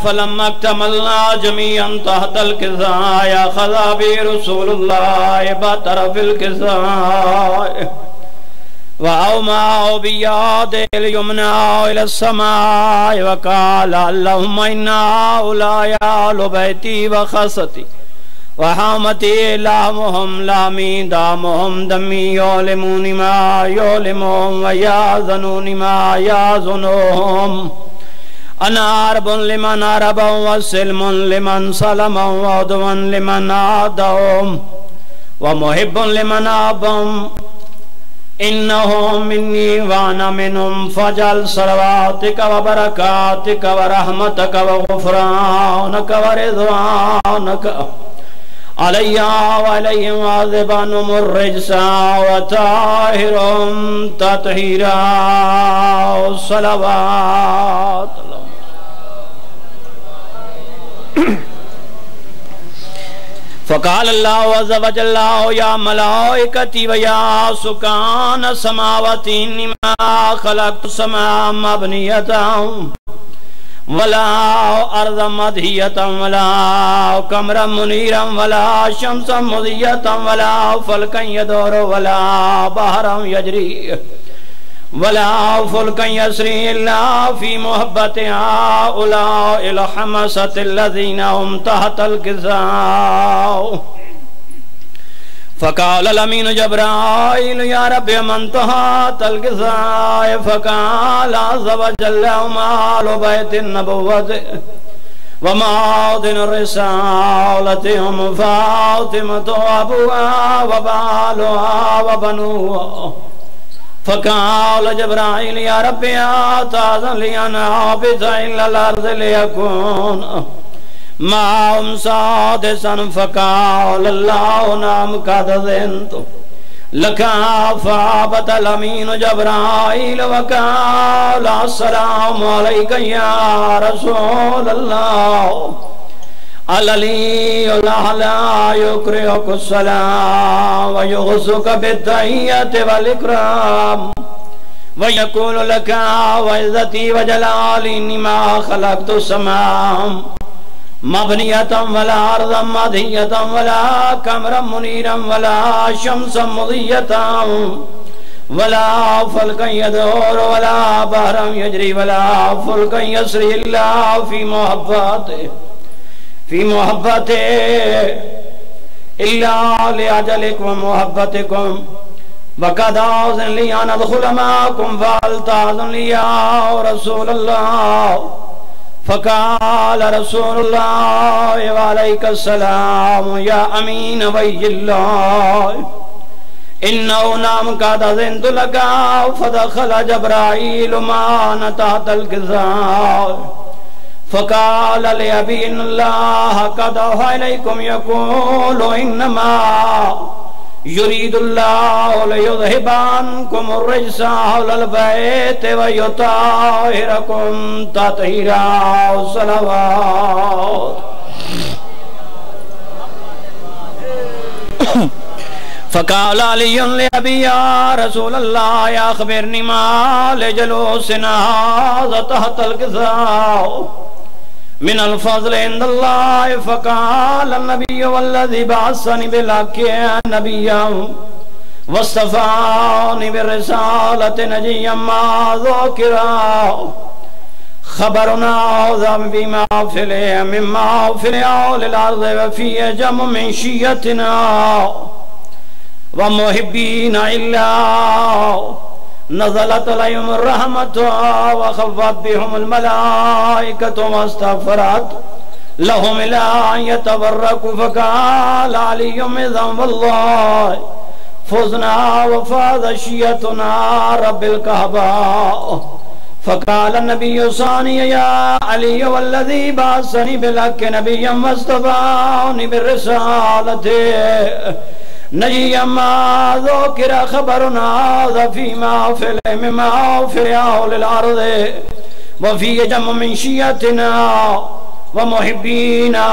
फलम्मा इक्तमलना जमीअन तहतल किज़ाय खज़ा बि रसूलुल्लाह बतरफिल किज़ाय वअमा बियदिल युमना इला समाय वक़ाल अल्लाहुम्मा इन्ना उलाया लुबैती व खसती वहामती लामुहम लामी दामुहम दमी योलिमुनि मा योलिमुहम व याज़नुनि मा याज़ुनुहम अनारबुन लिमन अरबम व सिल्मुन लिमन सलमम व उदवन लिमन आदम व मुहिब्बुन लिमन आबम इन्नहुम मिन्नी व अना मिनहुम फजल सलवातिक व बरकातिक व रहमतक व गुफरानक व रिज़वानक अलैया व अलैहिम वाज़िबानुम अर्रिज्सा व ताहिरुम तत्हीरा सलवात। फ़क़ाल अल्लाहु अज़्ज़ा व जल्ला या मलाइकती व या सुकान समावाति इन्निमा खलक़्तु समाअ मबनियतन वला अर्ज़ मदहियतन वला क़मरन मुनीरन वला शम्सन मुज़ियतन वला फ़ल्कन यदूरु वला बहरन यजरी वला फुल्कन यसरी इल्ला फी मुहब्बति हाउलाइल हमसतिल्लज़ीना हुम तहतल किज़ाय फ़क़ाल अमीन जब्राईल या रब्बि मन तहतल किज़ाय फ़क़ाल अज़्ज़ा व जल्ला मालु बैतिन नबुव्वति व मौदिनुर रिसालति हुम फ़ातिमतु अबूहा व बालुहा व बनुहा फ़क़ाल जब्राईल या रब्बि ताज़न लि अन आबिद इलल अर्ज़ लियकुन माहुम सादिसन फ़क़ाल अल्लाहु नाम क़द ज़िनतु लका फ़अबतल अमीन जब्राईल व क़ाल अस्सलामु अलैका या रसूलल्लाह अललियुल अला युक़रिउकुस सलाम व युग़्सिका बित्तहिय्यति वल इकराम व यक़ूलु लका व इज़्ज़ती व जलाली इन्निमा खलक़्तु समाअ मबनियतन वला अर्ज़न मदहियतन वला क़मरन मुनीरन वला शम्सन मुज़ियतन वला फ़ल्कन यदूरु वला बहरन यजरी वला फ़ुल्कन यसरी इल्ला फी मुहब्बति इल्ला लिअजलिकुम व मुहब्बतिकुम व क़द अज़न लि अन अदख़ुल मअकुम फ़हल तअज़नु लि या रसूलल्लाह फ़क़ाल रसूलुल्लाह व अलैकुस्सलाम या अमीन वय्यिल्लाह इन्नहु नाम क़द अज़िनतु लका फ़दख़ल जब्राईल माअना तहतल किज़ाय फ़क़ाल लिअबी इन्नल्लाह क़द औहा इलैकुम यक़ूलु इन्नमा युरीदुल्लाहु लियुज़हिबा अन्कुम अर्रिज्सा अहलल बैति व युताहिरकुम तत्हीरा सलवात। फ़क़ाल अलियुन लिअबी या रसूलल्लाह अख़बिरनी मा लिजुलूसिना हाज़ा तहतल किज़ाय मिनल फ़ज़्ल इंदल्लाह फ़क़ाल अन्नबिय्यु वल्लज़ी बअसनी बिल हक़्क़ि नबिय्यन वस्तफ़ानी बिर्रिसालति नजिय्यन मा ज़ुकिरा ख़बरुना बिमा फ़िल मिम्मा फ़िल औलिल अर्ज़ि व फ़ीहि जम्मुन मिन शिय्यतिना व मुहिब्बीना इल्ला नज़लत अलैहिम रहमतु व ख़फ़्फ़त बिहुमुल मलाइकतु वस्तग़फ़रत लहुम इला अन यतबर्रकू फ़क़ाल अलियुम इज़्ज़न वल्लाहि फ़ुज़ना व फ़ाज़ शिय्यतुना रब्बिल कहबा फ़क़ाल अन्नबिय्यु सानिया या अली वल्लज़ी बअसनी बिल हक़्क़ि नबिय्यन वस्तफ़ानी बिर्रिसालति नजिय्यन मा ज़ुकिरा ख़बरुना फ़ीमा फ़िल मिम्मा फ़िल औलिल अर्ज़ि व फ़ीहि जम्मुन मिन शिय्यतिना व मुहिब्बीना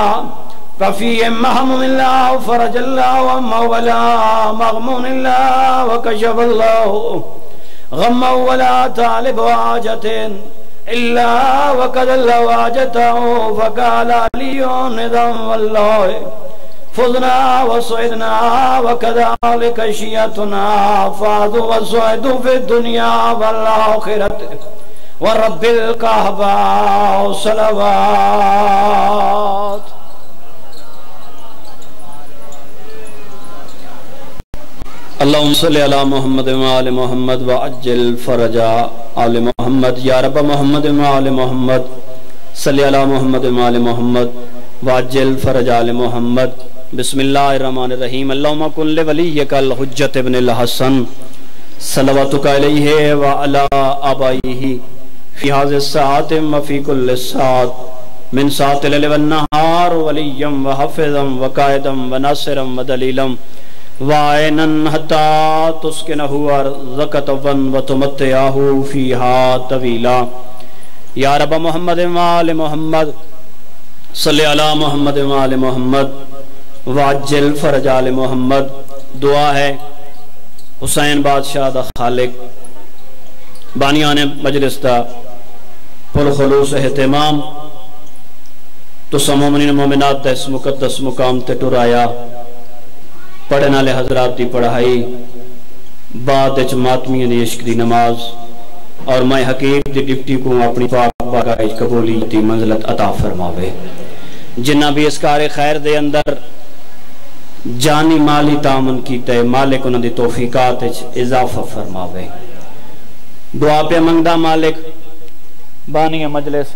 व फ़ीहि महमूमिल्लाह फ़रजल्लाहु अम्मा वला मग़मूनिल्लाह व कशफ़ल्लाहु गम्मा वला तालिबु हाजतिन इल्ला वक़द लवाजतहु फ़क़ाल अलियुन निज़म वल्लाहि फुज़ना व सुइदना व कज़ालिक शियतुना फ़ाज़ु व सुइदु फ़िद दुनिया वल आख़िरति व रब्बिल कहबा सलवात। अल्लाहुम्मा सल्लि अला मुहम्मद व आलि मुहम्मद व अज्जिल फरजा आलि मुहम्मद। या रब्ब मुहम्मद व आलि मुहम्मद सल्लि अला मुहम्मद व आलि मुहम्मद व अज्जिल फरजा आलि मुहम्मद। बिस्मिल्लाहिर्रहमानिर्रहीम। अल्लाहुम्मा कुन लिवलिय्यकल हुज्जत इब्निल हसन सल्लवातुका अलैहि व अला आबाइहि फी हाज़िस साअति व फी कुल्लि साअत मिन साअतिल लैल वन नहार वलिय्यम व हफ़िज़म व काइदम व नासिरम व दलीलम वायनन हत्ता तुस्किनहु अर्ज़क़तवन व तुमत्तिअहु फ़ीहा तवीला। या रब्ब मुहम्मद व आलि मुहम्मद सल्लि अला मुहम्मद व आलि मुहम्मद वाज्जिल फ़रज आलि मुहम्मद। दुआ है हुसैन बादशाह दा खालिक बानियाने मजलिस दा पुरखुलूस एहतमाम तुसा मोमिनीन मोमिनात दा इस मुकद्दस मुकाम ते टुराया। पढ़ने वाले हजरात की पढ़ाई बाद मातमियों की इश्क की नमाज और मैं हकीम की डिप्टी को अपनी पाक बारगाह कबूली की मंजिलत अता फरमावे। जिन्ना भी इस कार खैर दे अंदर जानी माली तामन कीते मालिक उन्होंने तौफीकात इजाफा फरमावे। दुआ पे मंगदा मालिक बानी मजलिस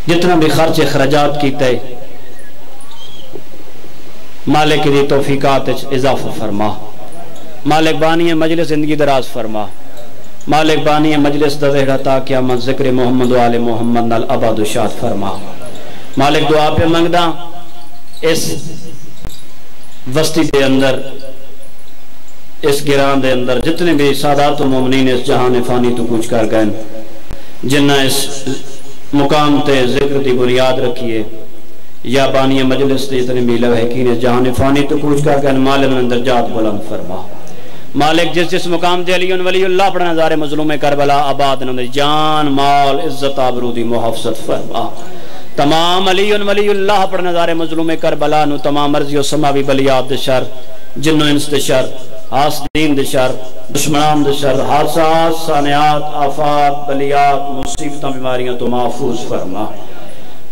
जितना भी खर्च खराजात कीते मालिक की तौफीकात इजाफा फरमा। मालिक बानी मजलिस जिंदगी दराज फरमा। मालिक बानी मजलिस दवेड़ा ता क़यामत ज़िक्र मोहम्मद व आले मोहम्मद नाल अबाद शाद फरमा। मालिक दुआ पे मंगदा इस बस्ती के अंदर इस गिरां दे अंदर जितने भी सादात मोमिनीन इस जहान फानी तो कूच कर गए जिन्ना इस मुकाम ते जिक्र की बुनियाद रखिए या बानी मजलिस जितने भी लवहकीन इस जहान फानी तो कूच कर गए मालिक अंदर जात बुलंद फरमा। मालिक जिस जिस मुकाम ते अली वलीउल्लाह पढ़ने नज़ारे मजलूम करबला आबाद ने जान माल इज्जत आबरू दी मुहफ़्फ़त फरमा। तमाम अली वलीउल्लाह पढ़ने नज़ारे मजलूम करबला नु तमाम अर्ज़ी और समावी बलियात दे शर जिन्नो इंस दे शर हासदीन दे शर दुश्मनान दे शर हादसात सानियात आफात बलियात मुसीबतां बीमारियां तो महफूज फरमा।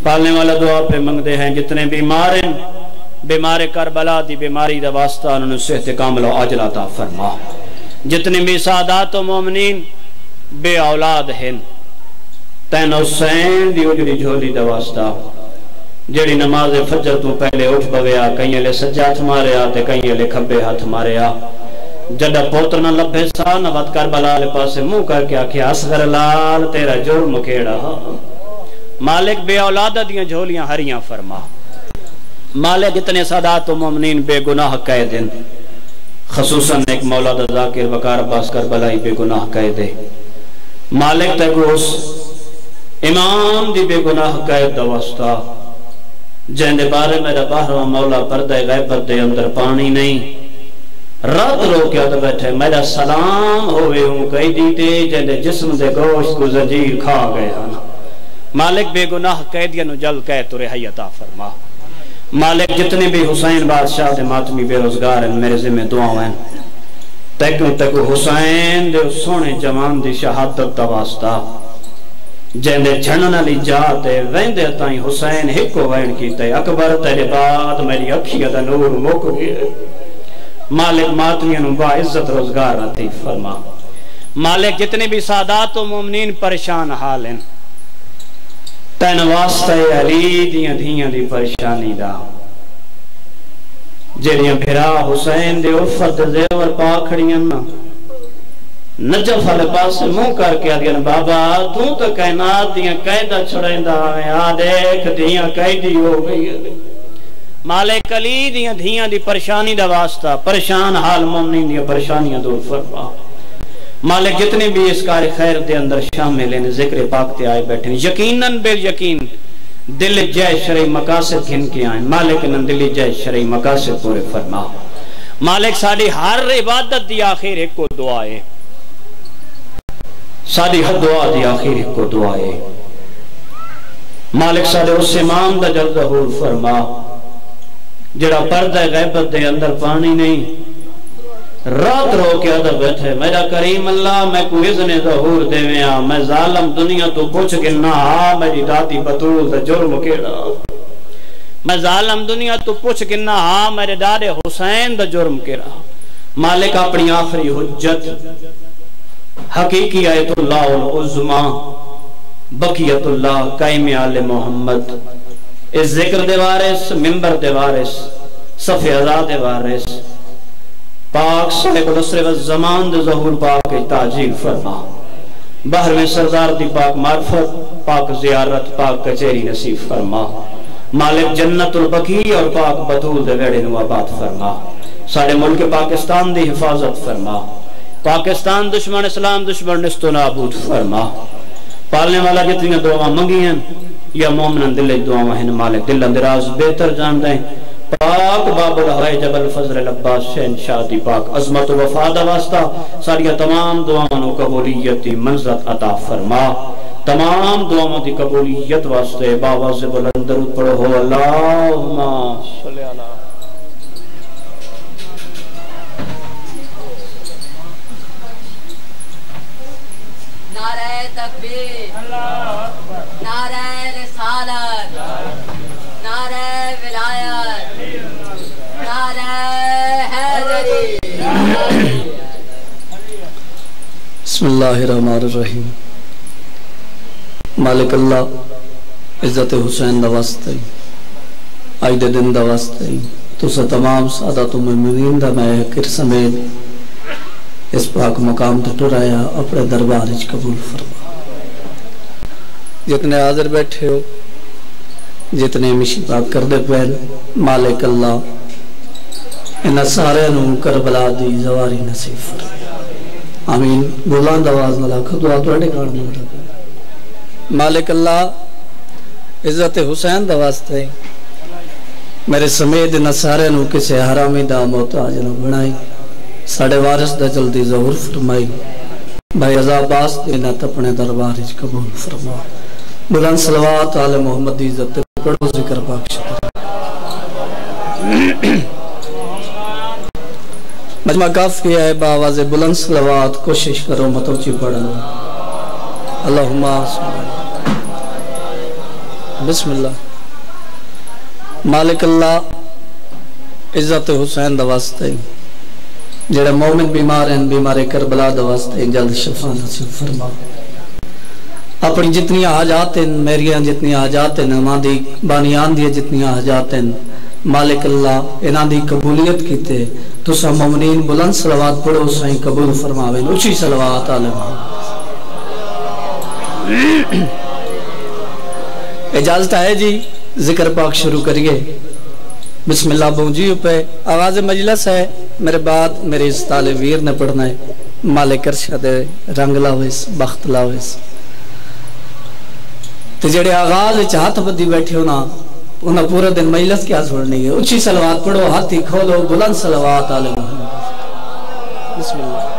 पालने वाला दुआ पे मंगते हैं जितने बीमार हैं बीमारे करबला दी बीमारी दा वास्ता उन्होंने सेहत कामिल अजल अता फरमा। जितने भी सादात मोमिनीन बे औलाद हैं तैन हुसैन दी उजड़ी झोली दा वास्ता जेड़ी नमाज फजर तो पहले उठ पवेया कई ले सज्जे हाथ मारिया ते कई ले खब्बे हाथ मारिया। जड़ा पुत्र न लभे सा नवत करबला वाले पासे मुंह करके आखिया असगर लाल तेरा जुर्म केड़ा। मालिक बे औलाद दियां झोलियां हरियां फरमा। मालिक इतने सादात मोमिनीन बेगुनाह कैद हैं खसूसन एक मौला दा ज़ाकिर वकार अब्बास करबलाई बेगुनाह कैद है। मालिक तक उस इमाम दी बेगुनाह कैद दा वास्ता जिंदे बारे मेरा बाहरवा मौला पर्दे गैबत दे अंदर पानी नहीं रात रो के तो बैठे मेरा सलाम होवे हूं कैदी ते जिंदे जिस्म दे गोश्त को जंजीर खा गया। मालिक बेगुनाह कैदियां नु जल्द कै तुरे हयता फरमा। मालिक जितने भी हुसैन बादशाह दे मातमी बेरोजगार हैं मेरे जिम्मे दुआएं हैं तक हुसैन दे सोने जवान दी शहादत दा वास्ता जेंदे झणन वाली जात वेंदे ताई हुसैन हिको वैन कीते अकबर तेरे बाद मेरी अखियां दा नूर मुक गया। मालिक मातमियां नु बा इज्जत रोजगार नसीब फरमा। मालिक जितने भी सादात व मोमिनीन परेशान हाल हैं तैन वास्ते अली दियां धियां दी परेशानी दा जेड़ियां भिरा हुसैन दे उफत जेवर पा खड़ियां ना नजफ वाले पास मुंह करके आदियां बाबा तू तो कायनात दियां कैदा छुड़ाइंदा आ देख धियां कैदी हो गई। मालिक अली दियां धियां दी परेशानी दा वास्ता परेशान हाल मोमिनीन दी परेशानियां दूर फरमा। मालिक जितने भी इस कार खैर दे अंदर शामिल हैं जिक्र पाक ते आए बैठे यकीनन बेल यकीन दिल जय शरई मकासद घिन के आए। मालिक न दिल जय शरई मकासद पूरे फरमा। मालिक साडी हर इबादत दी आखिर एक को दुआ है साडी हर दुआ दी आखिर को दुआ है मालिक साडे उस इमाम दा जल ज़हूर फरमा जेड़ा पर्दा गैबत दे अंदर पानी नहीं रात रो के अदब बैठे मेरा करीम अल्लाह मैं को इज़्ने ज़हूर देवे आ मैं जालिम दुनिया तो पूछ के ना आ मेरी दादी बतूल दा जुर्म केड़ा मैं जालिम दुनिया तो पूछ के ना आ मेरे दादे हुसैन दा जुर्म केड़ा मालिक अपनी आखिरी हुज्जत हकीकी आयतुल्लाह उल उज़्मा बकियतुल्लाह कायम आले मोहम्मद इस जिक्र दे वारिस मिंबर दे वारिस सफ़े अज़ा दे वारिस पाक साहिबुल असर व ज़मान दे ज़हूर पाक के ताजील फरमा बाहर में सरदार दी पाक मार्फत पाक ज़ियारत पाक कचेरी नसीब फरमा मालिक जन्नतुल बकी और पाक बतूल दे वेड़े नु आबाद फरमा साडे मुल्क पाकिस्तान दी हिफाजत फरमा पाकिस्तान दुश्मन इस्लाम दुश्मन निस्तो नाबूद फरमा पालने वाला जितनी दुआ मंगी हैं या मोमिन दिल दुआ हैं मालिक दिल अंदराज बेहतर जानते हैं पाक बाबुल हवाई जबल फजल अब्बास शहनशाह दी पाक अजमत वफा दा वास्ता सारिया तमाम दुआओं को कबूलियत दी मंज़रत अता फरमा तमाम दुआओं दी कबूलियत वास्ते बाबा से बुलंद दरूद पढ़ो हो अल्लाहुम्मा सल्ली अला नारे तकबीर नारे रिसालत नारे विलायत नारे हैदरी बिस्मिल्लाहिर्रहमानिर्रहीम मालिक अल्लाह इज्जत हुसैन दा वास्ते आज दे दिन दा वास्ते तुस तमाम सादातुल मुमिनीन दा मैं किर समेत इस पाक मकाम तो टुराया अपने दरबार च कबूल फरमा जितने हाजिर बैठे हो जितने मिशी पाक कर दे पैन मालिक अल्लाह इन सारे करबला दी जवारी नसीब फरमा आमीन बुलंद आवाज नाल आखो दुआ तोड़े कान में मालिक अल्लाह इज्जत हुसैन दा वास्ते मेरे समेत इन सारे किसी हरामी दा मोहताज न बनाई साढ़े वारिस दा जल्दी ज़हूर फरमाई भाई अज़ाबास देना अपने दरबार च कबूल फरमा बुलंद सलवात आले मोहम्मद दी इज्जत पढ़ो जिक्र पाक मजमा काफी है बावाज़े बुलंद सलवात कोशिश करो मत ऊंची पढ़ो अल्लाहुम्मा बिस्मिल्लाह मालिक अल्लाह इज्जत हुसैन दा वास्ते जेड़ा मोमिन बीमार हैं बीमारे करबला दा वास्ते जल्द शिफा नसीब फरमा अपनी जितनी हाजात हैं मेरियां जितनी हाजात हैं मां दी बानियान दी जितनी हाजात हैं मालिक अल्लाह इन्हां दी कबूलियत कीते तुसा मोमिनीन बुलंद सलवात पढ़ो सही कबूल फरमावे ऊंची सलवात आले इजाजत है जी जिक्र पाक शुरू करिए बिस्मिल्लाह बूंजी पे आवाज मजलिस है मेरे बाद मेरे इस ताले वीर ने पढ़ना है मालिक अरशद रंग लावेस बख्त लावेस ते जेड़े आगाज विच हाथ बद्दी बैठे हो ना उन्हें पूरे दिन मजलिस क्या छोड़नी है ऊंची सलवात पढ़ो हाथ ही खोलो बुलंद सलवात आले बिस्मिल्लाह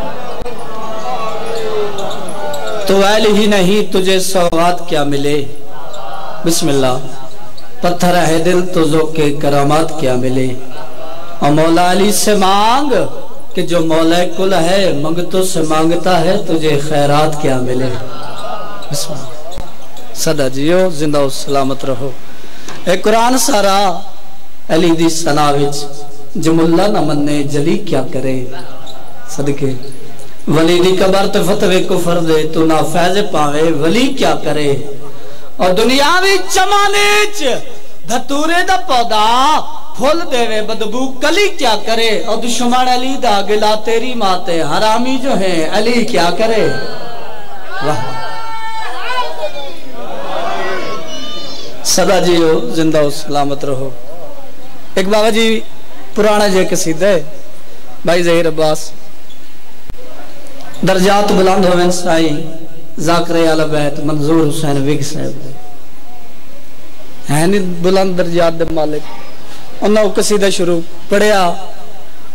तो ऐल ही नहीं तुझे सौगात क्या मिले बिस्मिल्लाह पत्थर है दिल तो ज़ौक़े करामात क्या मिले और मौला अली से मांग कि जो मौला कुल है मंगतों से मांगता है तुझे खैरात क्या मिले सदा जियो जिंदा सलामत रहो ए कुरान सारा अली दी सना विच जमुल्ला न मन्ने जली क्या करे सदके वली दी कबर ते फतवे कुफर दे तू ना फैज़ पावे वली क्या करे और दुनियावी जमाने च धतूरे दा पौधा फुल देवे बदबू कली क्या करे और दुश्मन अली दा गिला तेरी माते हरामी जो है अली क्या करे वाह सदा जियो जिंदा सलामत रहो एक बाबा जी पुराना जे कसीदा है भाई ज़हीर अब्बास दर्जात बुलंद होवें साईं ज़ाकिर आला बैत मंजूर हुसैन विग साहब है नहीं बुलंद दर्जात दे मालिक उन्होंने कसीदा शुरू पढ़िया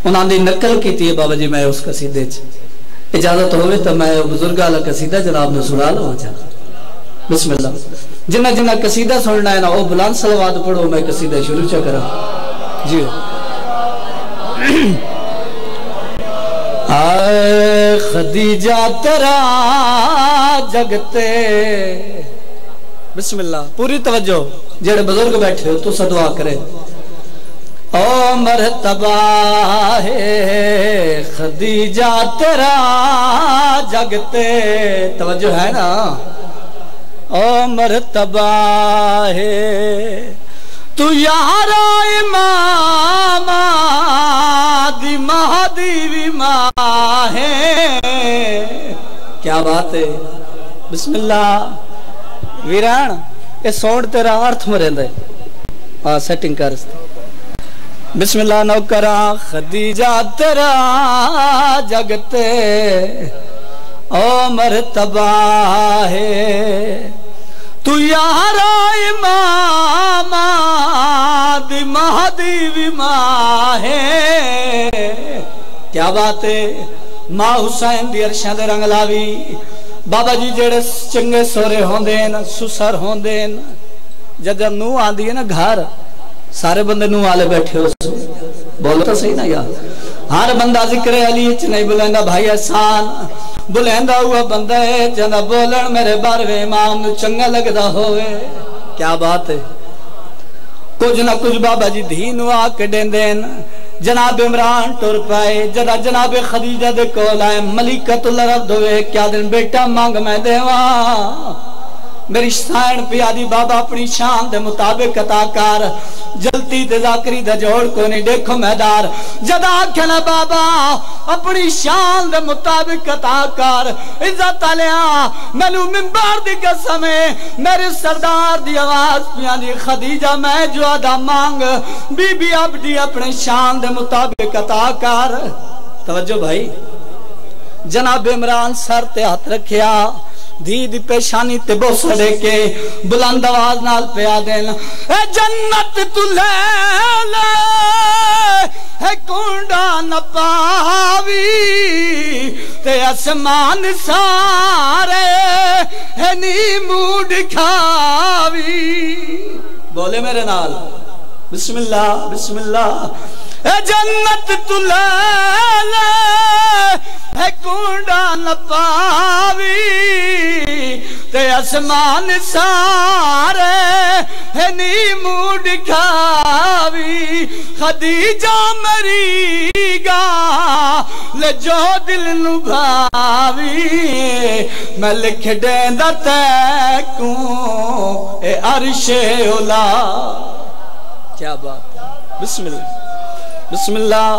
उन्होंने नकल की थी बाबा जी मैं उस कसीदे च इजाजत होवे तो मैं बुजुर्ग वाला कसीदा जनाब ने सुना लवा चाह। बिस्मिल्लाह। जिन्ना जिन्ना कसीदा सुनना है ना वो बुलंद सलवात पढ़ो, मैं कसीदा शुरू चा करा जी। आए खदीजा तेरा जगते। बिस्मिल्लाह। पूरी तवज्जो, जेड़े बुजुर्ग बैठे हो तो सदवा करे। ओ मरतबा है खदीजा तेरा जगते। तवज्जो है ना। ओ मरतबा है तू यारा इमाम दी महादीवी मां है। क्या बात है। बिस्मिल्लाह। वीरान ये सौंड तेरा अर्थ में रहंदा है। सेटिंग कर। बिस्मिल्लाह। नौकरा खदीजा तेरा जगते। ओ मरतबा है तू यारा इमाम दी महादीवी मां है। क्या बात है। मां हुसैन दी अरशां दे रंग लावी। बाबा जी जेड़े चंगे सोरे होंदे न, सुसर होंदे न, जद नूह आंदी है ना घर, सारे बंदे नूह वाले बैठे हो। बोलो तो सही ना यार। हर बंदा जिक्र अली च नहीं बुलांदा भाई एहसान। बुलांदा हुआ बंदा है जना बोलन मेरे बारवे इमाम नू चंगा लगदा होवे। क्या बात है। कुछ ना कुछ बाबा जी धी नू आके देंदे न। जनाब इमरान टुर पाए। जदा जनाब खदीजा दे कोल आए। मलिकतुल अरब दोवे क्या दिन बेटा मांग मैं देवा। मेरी शान प्यादी बाबा अपनी शान दे मुताबिक अता कर। जल्दी ते जाकरी दा जोड़ को नहीं देखो मैदार। जदा आखना बाबा अपनी शान दे मुताबिक अता कर। इज्जत आलिया मैनू मिंबर दी कसम है मेरे सरदार दी आवाज प्यादी खदीजा मैं जो अदा मांग बीबी अबदी अपने शान दे मुताबिक अता कर। तवज्जो भाई। जनाब इमरान सर ते हाथ रखिया। धी दी पेशानी ते बोसड़े के बुलंद आवाज नाल पिया देना। ए जन्नत तू ले ले है कुंडा न पावी ते आसमान सारे है नी मूड खावी। बोले मेरे नाल। बिस्मिल्लाह बिस्मिल्लाह। ए जन्नत तू ले ले है कुंडा न पावी ते आसमान सारे है नी मूड खावी। खदीजा मरी गा ले जो दिल नु भावी। मैं लिख देंदा तैकू ए अरशे उला। क्या बात। बिस्मिल्लाह बिस्मिल्लाह।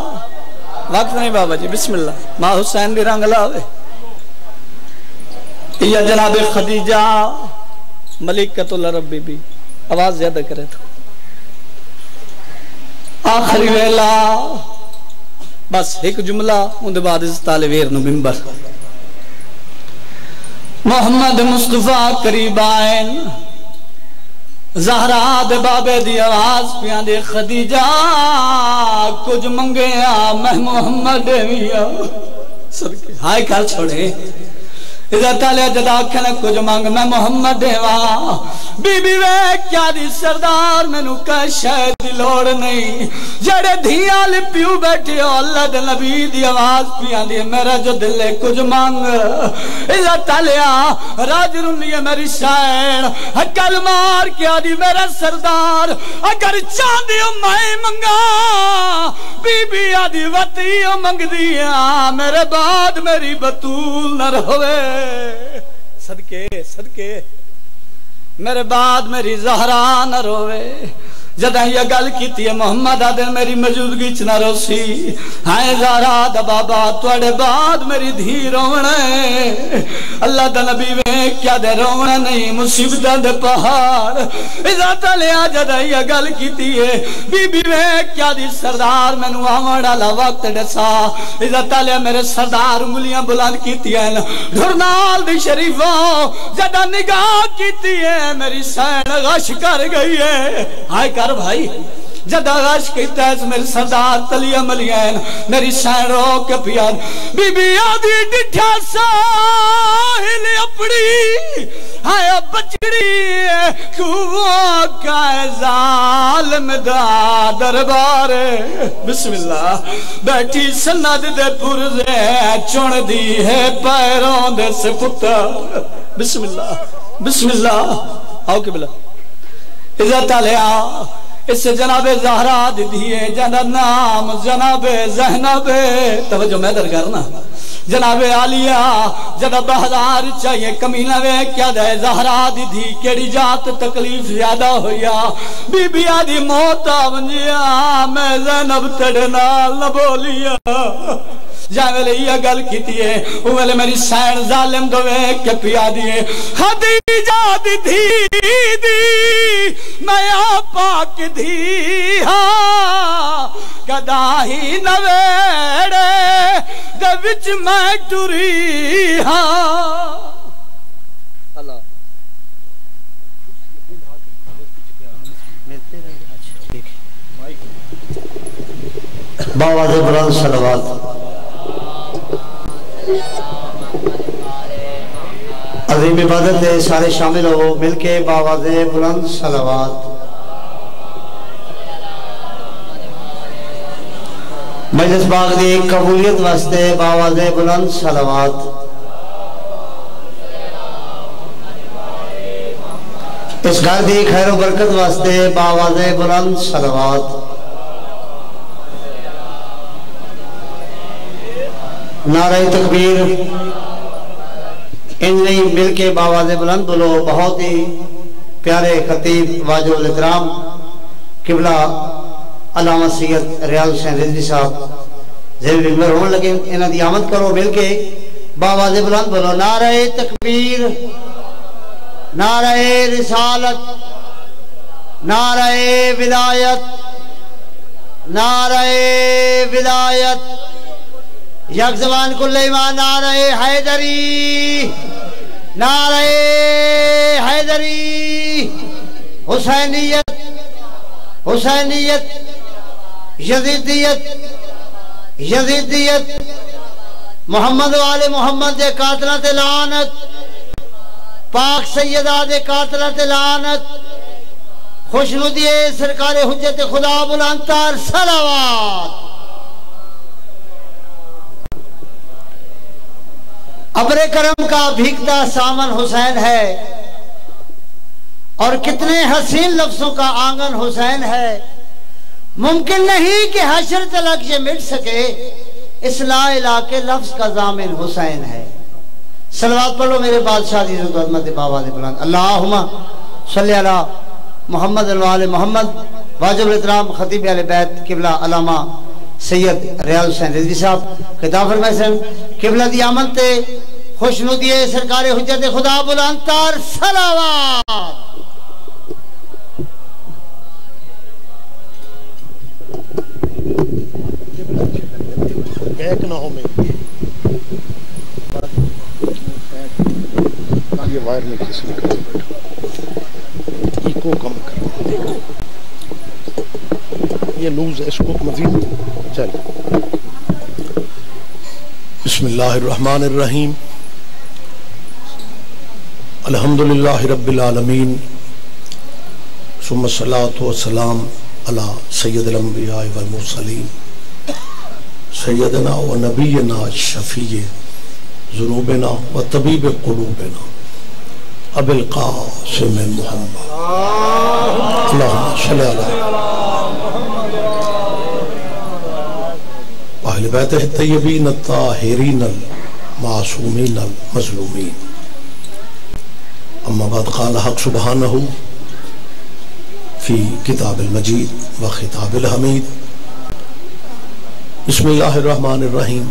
वक्त नहीं बाबा जी। बिस्मिल्लाह। मां हुसैन दी रंग लावे। या जनाब खदीजा मलिकतुल अरब बीबी आवाज ज्यादा करे तो आखिरी वेला बस एक जुमला उनके बाद तालेवेर नु मिंबर। मोहम्मद मुस्तफा करीब आए। ज़हरा दे बाबे दी आवाज पिया दे खदीजा कुछ मंगया मैं मोहम्मद विया सबके हाय कर छोड़े। इज्जत आले जदा आखने कुछ मंग मैं मोहम्मद देवा। बीबी वे क्या दी सरदार मैनू कह शायद दी लोड़ नहीं। जेड़े धिया लिप्यू बैठे हो अल्लाह दे नबी दी आवाज पिया दी मेरा जो दिल है कुछ मंग। इज्जत आलिया राज रुनिए मेरी शान हकल मार क्या दी मेरा सरदार अगर चांदी हो मैं मंगा। बीबी आदि वती मंग दिया मेरे बाद मेरी बतूल न रहे। सदके सदके मेरे बाद मेरी ज़हरा न रोवे। जदा यह गल की मोहम्मद आदे मेरी मौजूदगी च न रोसी। हाय ज़हरा दा बाबा तुहाडे बाद मेरी धी रोवना अल्लाह दा नबी वे क्या दे रोवना नहीं मुसीबतां दे पहाड़। इज्जत लिया जदा यह गल की बीबी वे क्या दी सरदार मैनू आवन वाला वक्त दसा। इज्जत लिया मेरे सरदार उंगलियां बुलंद कीतियां ढुरनाल दी शरीफो जदा निगाह की मेरी सैन गश कर गई है। हाय कर भाई जदा गश कीता मेरे सरदार तलिया मलियन मेरी सैन रो के पिया बीबी आदि डिठा साहिल अपनी हाय बचड़ी कुआं का जालिम दा दरबार बिस्मिल्लाह बैठी सनद दे पुरजे चुन दी है पैरों दे से पुत्ता बिस्मिल्लाह बिस्मिल्लाह आओ के बिला इज्जत आलिया इससे जनाबे ज़हरा दिए जना नाम जनाबे ज़हनबे तवज्जो मैं दर करना जनाबे आलिया जदा बहदार चाहिए कमीना वे क्या दे ज़हरा दी केड़ी जात तकलीफ ज्यादा होया बीबी आदि मौत आवंजिया मैं ज़ैनब तेरे नाल न बोलिया जा वेले ये गल कीती है वो वेले मेरी सैन जालिम दोवे के पिया दिए खदीजा दी दी मैं पाक दी हाँ कदाही नवेड़े दे विच मैं टुरी हाँ अल्लाह बाबा दे बुलंद सलवात अजीम इबादत है सारे शामिल हो मिलके बाबा दे बुलंद सलवात मजलिस बाग दी कबूलियत वास्ते बाबा दे बुलंद सलवात इस घर दी खैर बरकत वास्ते बाबा दे बुलंद सलवात नारे तकबीर इन नहीं मिलके बाबा दे बुलंद बोलो बहुत ही प्यारे खतीब वाजुल इकराम किबला अल्लामा सैयद रियाज हुसैन रिजवी साहब जेल मिंबर होने लगे इन्हां दी आमद करो मिलके बाबा दे बुलंद बोलो नारे तकबीर नारे रिसालत नारे विलायत नारे विलायत यक जबान कुल्ले ईमान नारे हैदरी नारे हैदरी हुसैनियत हुसैनियत यजीदियत यजीदियत मोहम्मद वाले मोहम्मद दे कातला ते लानत पाक सैयदा दे कातला ते लानत खुशनुदिए सरकार हुज्जत खुदा बुलंदतर सलावत अबरे करम का भीगता सामन हुसैन है और कितने हसीन लफ्जों का आंगन हुसैन है मुमकिन नहीं कि हशर तलक ये मिट सके इस ला इला के लफ्ज का जामिन हुसैन है सलवात पढ़ो मेरे बादशाह दी अज़मत बाबा दे बुलंद अल्लाहुम्मा सल्ली अला मोहम्मद वाले मोहम्मद वाजिबुल इहतराम खतीब अहले बैत किबला अल्लामा सैयद रियाज हुसैन रिजवी साहब खिताब फरमाए किबला दी आमद ते खुशनुदिए सरकार हुज्जत खुदा बुलंदतर सलावत बैक ना हो में ये वायर में किसी ने कर इको कम कर ये लूज है इसको मजीद चल बिस्मिल्लाहिर्रहमानिर्रहीम अल्हम्दुलिल्लाहि रब्बिल आलमीन सुम्मा सलातु वस्सलाम अला सय्यदिल अंबिया वल मुरसलीन सैयदना व नबीना शफीए ज़ुनूबिना व तबीब क़ुलूबिना अबिल क़ासिम मुहम्मद अल्लाहुम्मा सल्लि अला अहले बैत तय्यबीन ताहिरीन मासूमीन मज़लूमीन अम्मा बाद क़ाल हक़ सुब्हानहु फ़ी किताबिल मजीद व खिताबिल हमीद बिस्मिल्लाहिर्रहमानिर्रहीम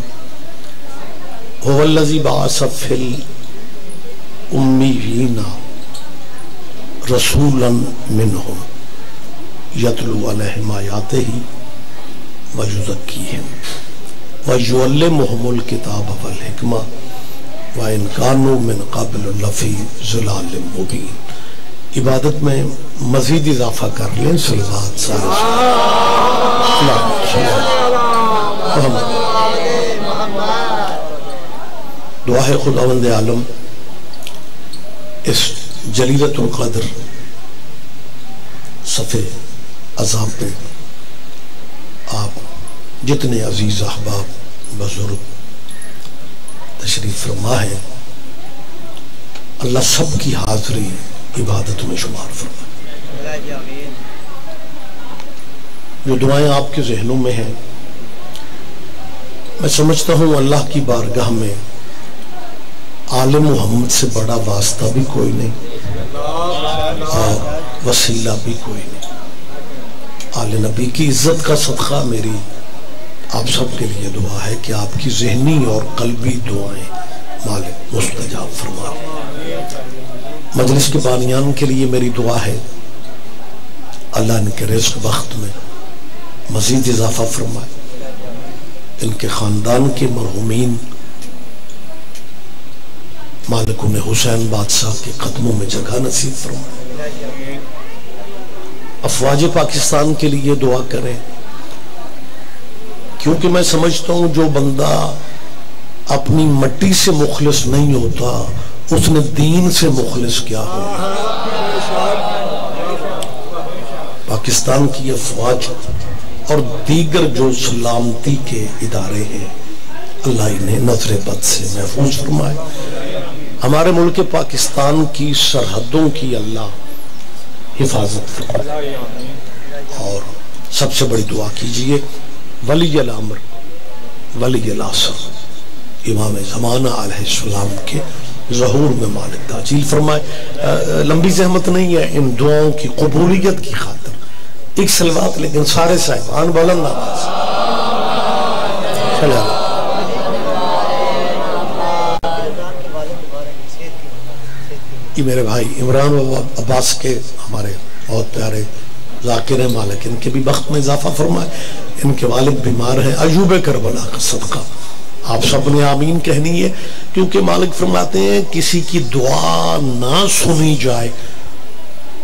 हुवल्लज़ी बअस फ़िल उम्मीयीना रसूलन मिनहुम यतलू अलैहिम आयातिही व युज़क्कीहिम व युअल्लिमुहुमुल किताब वल हिकमा व इन कानू मिन क़ब्ल लफ़ी ज़लालिम मुबीन इबादत में मजीद इजाफा कर लें। सलवात दुआ है खुदावंद आलम इस जलीलतुल क़द्र सफ़े अज़ाम पे आप जितने अजीज अहबाब बुजुर्ग तशरीफ फरमा है, अल्लाह सब की हाजिरी इबादत में शुमार फरमा। जो दुआएं आपके जहनों में हैं, मैं समझता हूँ अल्लाह की बारगाह में आले मोहम्मद से बड़ा वास्ता भी कोई नहीं और वसीला भी कोई नहीं। आले नबी की इज्जत का सदका मेरी आप सब के लिए दुआ है कि आपकी ज़हनी और कल्बी दुआएं मालिक मुस्तजाब फरमा। मजलिस के बानियान के लिए मेरी दुआ है, अल्लाह इनके रिज़्क़ वक्त में मज़ीद इजाफा फरमाए, इनके ख़ानदान के मरहूमीन मालिक उन्हें हुसैन बादशाह के कदमों में जगह नसीब फरमाए। अफवाज पाकिस्तान के लिए दुआ करें, क्योंकि मैं समझता हूँ जो बंदा अपनी मट्टी से मुखलिस नहीं होता उसने दीन से मुखलिस क्या हो। पाकिस्तान की अफवाज और दीगर जो सलामती के इदारे हैं, अल्लाह इन्हें नजर बद से महफूज फरमाए। हमारे मुल्क पाकिस्तान की सरहदों की अल्लाह हिफाजत फरमाए। और सबसे बड़ी दुआ कीजिए वली अल अम्र वली अल असर इमाम ज़माना अलैहिस्सलाम के ज़हूर में मालिक ताजील फरमाए। लंबी ज़हमत नहीं है, इन दुआओं की कबूलियत की खातिर एक सलवात लेकिन सारे साहिबान बुलंद आवाज़ चले। ये मेरे भाई इमरान अब्बास के हमारे बहुत प्यारे ज़ाकिर मालिक, इनके भी वक्त में इजाफा फरमाए। इनके वालिद बीमार हैं, अयूब करबला का सदका आप सब ने आमीन कहनी है, क्योंकि मालिक फरमाते हैं किसी की दुआ ना सुनी जाए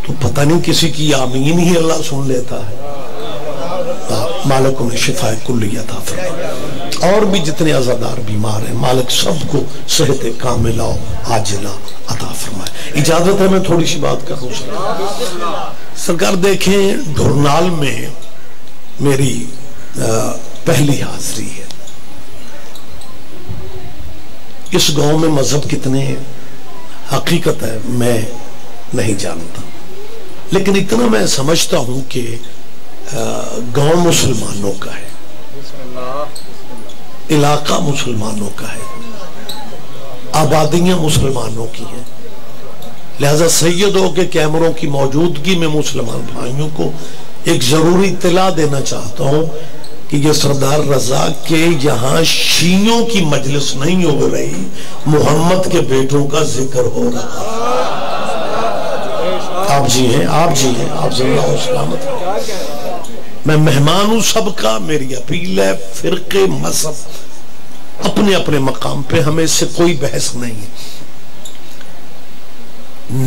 तो पता नहीं किसी की आमीन ही अल्लाह सुन लेता है। मालिक उन्हें शिफा कुल्ली अता फरमाए। और भी जितने अज़ादार बीमार हैं मालिक सबको सेहत कामिला आजिला अता फरमाए। इजाजत है मैं थोड़ी सी बात करूं। सरकार देखें, ढुरनाल में मेरी पहली हाजिरी है। इस गांव में मजहब कितने हकीकत है मैं नहीं जानता, लेकिन इतना मैं समझता हूं कि गांव मुसलमानों का है, इलाका मुसलमानों का है, आबादियां मुसलमानों की हैं। लिहाजा सैयदों के कैमरों की मौजूदगी में मुसलमान भाइयों को एक जरूरी इत्तला देना चाहता हूं कि ये सरदार रजा के यहाँ शीयों की मजलिस नहीं हो रही, मोहम्मद के बेटों का जिक्र हो रहा। आप जी हैं, आप जी हैं, आप सलामत। मैं मेहमान हूं सबका, मेरी अपील है फिरके मजहब अपने अपने मकाम पे, हमें इससे कोई बहस नहीं है।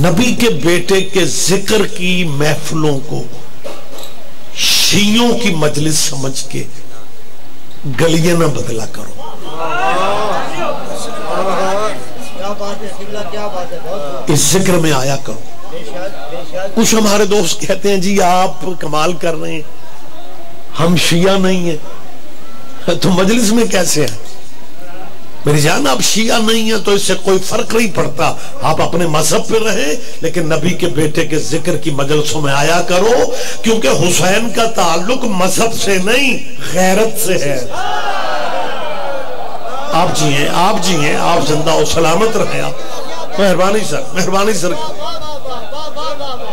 नबी के बेटे के जिक्र की महफिलों को शीयों की मजलिस समझ के गलियां ना बदला करो। इस जिक्र में आया करो। कुछ हमारे दोस्त कहते हैं जी आप कमाल कर रहे हैं, हम शिया नहीं है तो मजलिस में कैसे है? मेरी जान, आप शिया नहीं है तो इससे कोई फर्क नहीं पड़ता, आप अपने मजहब पे रहे, लेकिन नबी के बेटे के जिक्र की मजलिसों में आया करो, क्योंकि हुसैन का ताल्लुक मजहब से नहीं गैरत से है। आप जी हैं, आप जी हैं, आप जिंदा और सलामत रहे। आप मेहरबानी सर, मेहरबानी सर।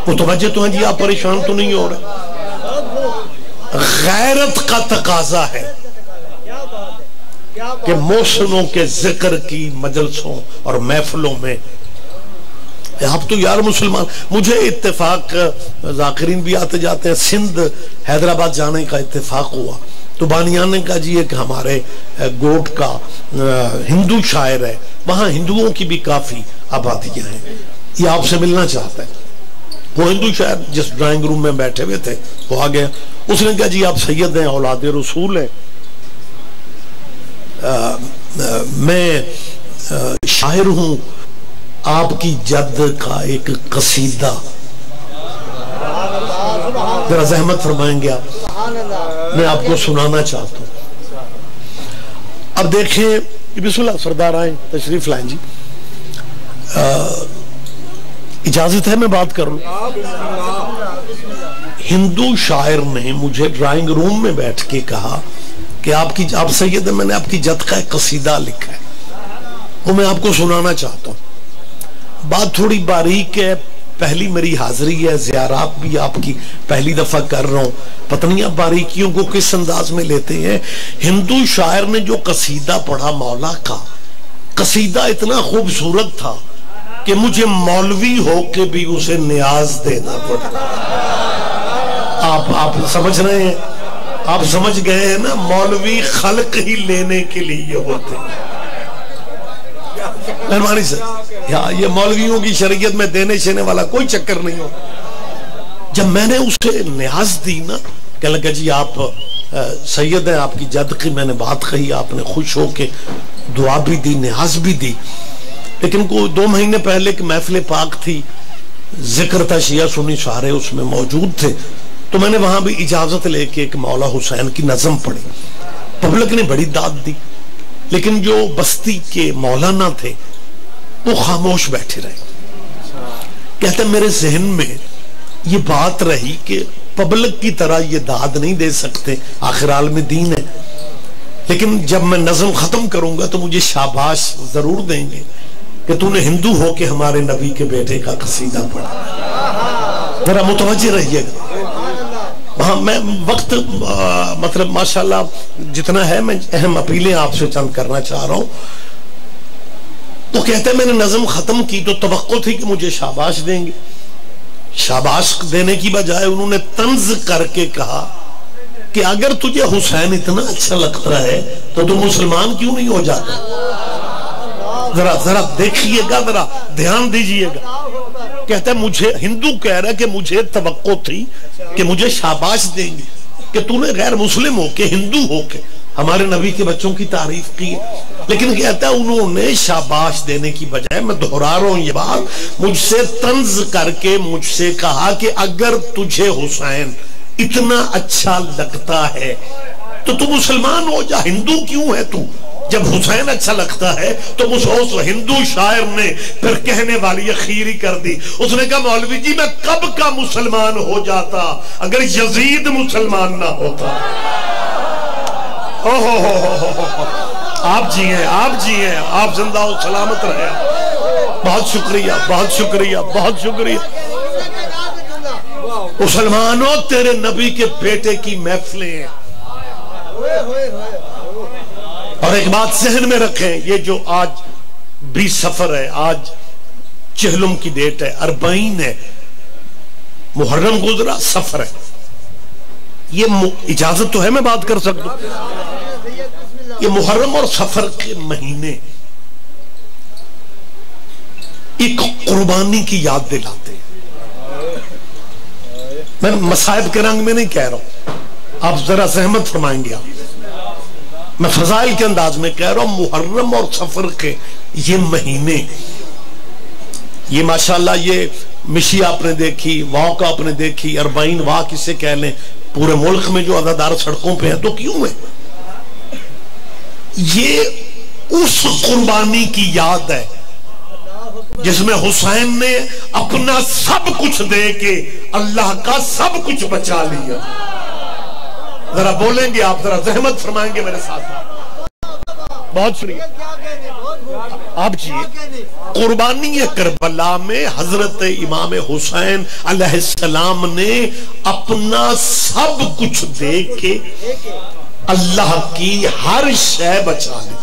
मुतवज्जे तो हैं जी, आप परेशान तो नहीं हो रहे। गैरत का तकाजा है कि मोहसिनों के जिक्र की मजलिसों और महफिलों में आप तो यार मुसलमान। मुझे इत्तेफाक, जाकिरीन भी आते जाते हैं, सिंध हैदराबाद जाने का इत्तेफाक हुआ तो बानियान ने कहा जी एक हमारे गोट का हिंदू शायर है, वहां हिंदुओं की भी काफी आबादियां हैं, ये आपसे मिलना चाहता है। वो हिंदू शायर जिस ड्राइंग रूम में बैठे हुए थे वो आ गया, उसने कहा जी आप सैयद हैं, औलाद रसूल हैं, मैं शायर हूं, आपकी जद का एक कसीदा जरा ज़हमत फरमाएंगे आप, मैं आपको सुनाना चाहता हूं। अब देखें बिस्मिल्लाह, सरदार आए, तशरीफ लाएं जी। इजाजत है मैं बात करूं? हिंदू शायर ने मुझे ड्राइंग रूम में बैठ के कहा कि आप सैयद, मैंने आपकी जद का एक कसीदा लिखा है, वो मैं आपको सुनाना चाहता हूं। बात थोड़ी बारीक है, पहली मेरी हाजिरी है, ज़ियारत भी आपकी पहली दफा कर रहा हूं, पता नहीं आप बारीकियों को किस अंदाज में लेते हैं। हिंदू शायर ने जो कसीदा पढ़ा मौला का, कसीदा इतना खूबसूरत था कि मुझे मौलवी होके भी उसे न्याज देना पड़ा। आप समझ रहे हैं, आप समझ गए हैं ना, मौलवी खल्क ही लेने के लिए होते हैं। मेहरबानी से, ये मौलवियों की शरीयत में देने शेने वाला कोई चक्कर नहीं हो। जब मैंने उसे न्याज दी ना, कह लगा जी आप सैयद हैं, आपकी जद की मैंने बात कही, आपने खुश होके दुआ भी दी, न्याज भी दी। लेकिन को 2 महीने पहले एक महफिल पाक थी, जिक्र था, शिया सुन्नी सारे उसमें मौजूद थे, तो मैंने वहां भी इजाजत लेके एक मौला हुसैन की नज़म पढ़ी। पब्लिक ने बड़ी दाद दी, लेकिन जो बस्ती के मौलाना थे वो खामोश बैठे रहे। कहते मेरे जहन में ये बात रही कि पब्लिक की तरह ये दाद नहीं दे सकते, आखिर आलम दीन है, लेकिन जब मैं नज़म खत्म करूंगा तो मुझे शाबाश जरूर देंगे कि तूने हिंदू हो के हमारे नबी के बेटे का कसीदा पढ़ा। जरा मुतवज्जे रहिएगा। हाँ, मैं वक्त मतलब माशाल्लाह जितना है, मैं अहम अपीलें आपसे चंद करना चाह रहा हूं। तो कहते हैं मैंने नज़म खत्म की तो तवक्को थी कि मुझे शाबाश देंगे। शाबाश देने की बजाय उन्होंने तंज करके कहा कि अगर तुझे हुसैन इतना अच्छा लगता है तो तू मुसलमान क्यों नहीं हो जाता। जरा जरा देखिएगा, जरा ध्यान दीजिएगा। कहता है मुझे, हिंदू कह रहा है कि मुझे तवक्को थी कि मुझे शाबाश देंगे कि तूने गैर मुस्लिम होके, हिंदू होके हमारे नबी के बच्चों की तारीफ की। लेकिन कहता है उन्होंने शाबाश देने की बजाय, मैं दोहरा रहा हूं ये बात, मुझसे तंज करके मुझसे कहा कि अगर तुझे हुसैन इतना अच्छा लगता है तो तू मुसलमान हो जा, हिंदू क्यों है तू। जब हुसैन अच्छा लगता है तो उस हिंदू शायर ने फिर कहने वाली अखीरी कर दी। उसने कहा मौलवी जी मैं कब का मुसलमान हो जाता अगर यजीद मुसलमान ना होता। आप जी हैं, आप जी हैं, आप जिंदा हो, सलामत रहे। बहुत शुक्रिया, बहुत शुक्रिया, बहुत शुक्रिया। मुसलमानों, तेरे नबी के बेटे की महफिलें हैं। और एक बात जहन में रखें, ये जो आज 20 सफर है, आज चहलुम की डेट है, 40 है, मुहर्रम गुजरा, सफर है, ये इजाजत तो है मैं बात कर सकता हूं। ये मुहर्रम और सफर के महीने एक कुर्बानी की याद दिलाते हैं। मैं मसाइब के रंग में नहीं कह रहा हूं, आप जरा सहमत फरमाएंगे। आप, मैं फजाइल के अंदाज में कह रहा हूं, मुहर्रम और सफर के ये महीने, ये माशाल्लाह, ये मिशी आपने देखी, वाह आपने देखी, 40 वाह किसे कह लें, पूरे मुल्क में जो अदादार सड़कों पे है तो क्यों है। ये उस कुर्बानी की याद है जिसमें हुसैन ने अपना सब कुछ दे के अल्लाह का सब कुछ बचा लिया। जरा बोलेंगे आप, जरा जहमत फरमाएंगे मेरे साथ। बहुत शुक्रिया आप जी। कुर्बानी करबला में हजरत इमाम हुसैन अलैहिस्सलाम ने अपना सब कुछ दे के अल्लाह की हर शय बचा ली।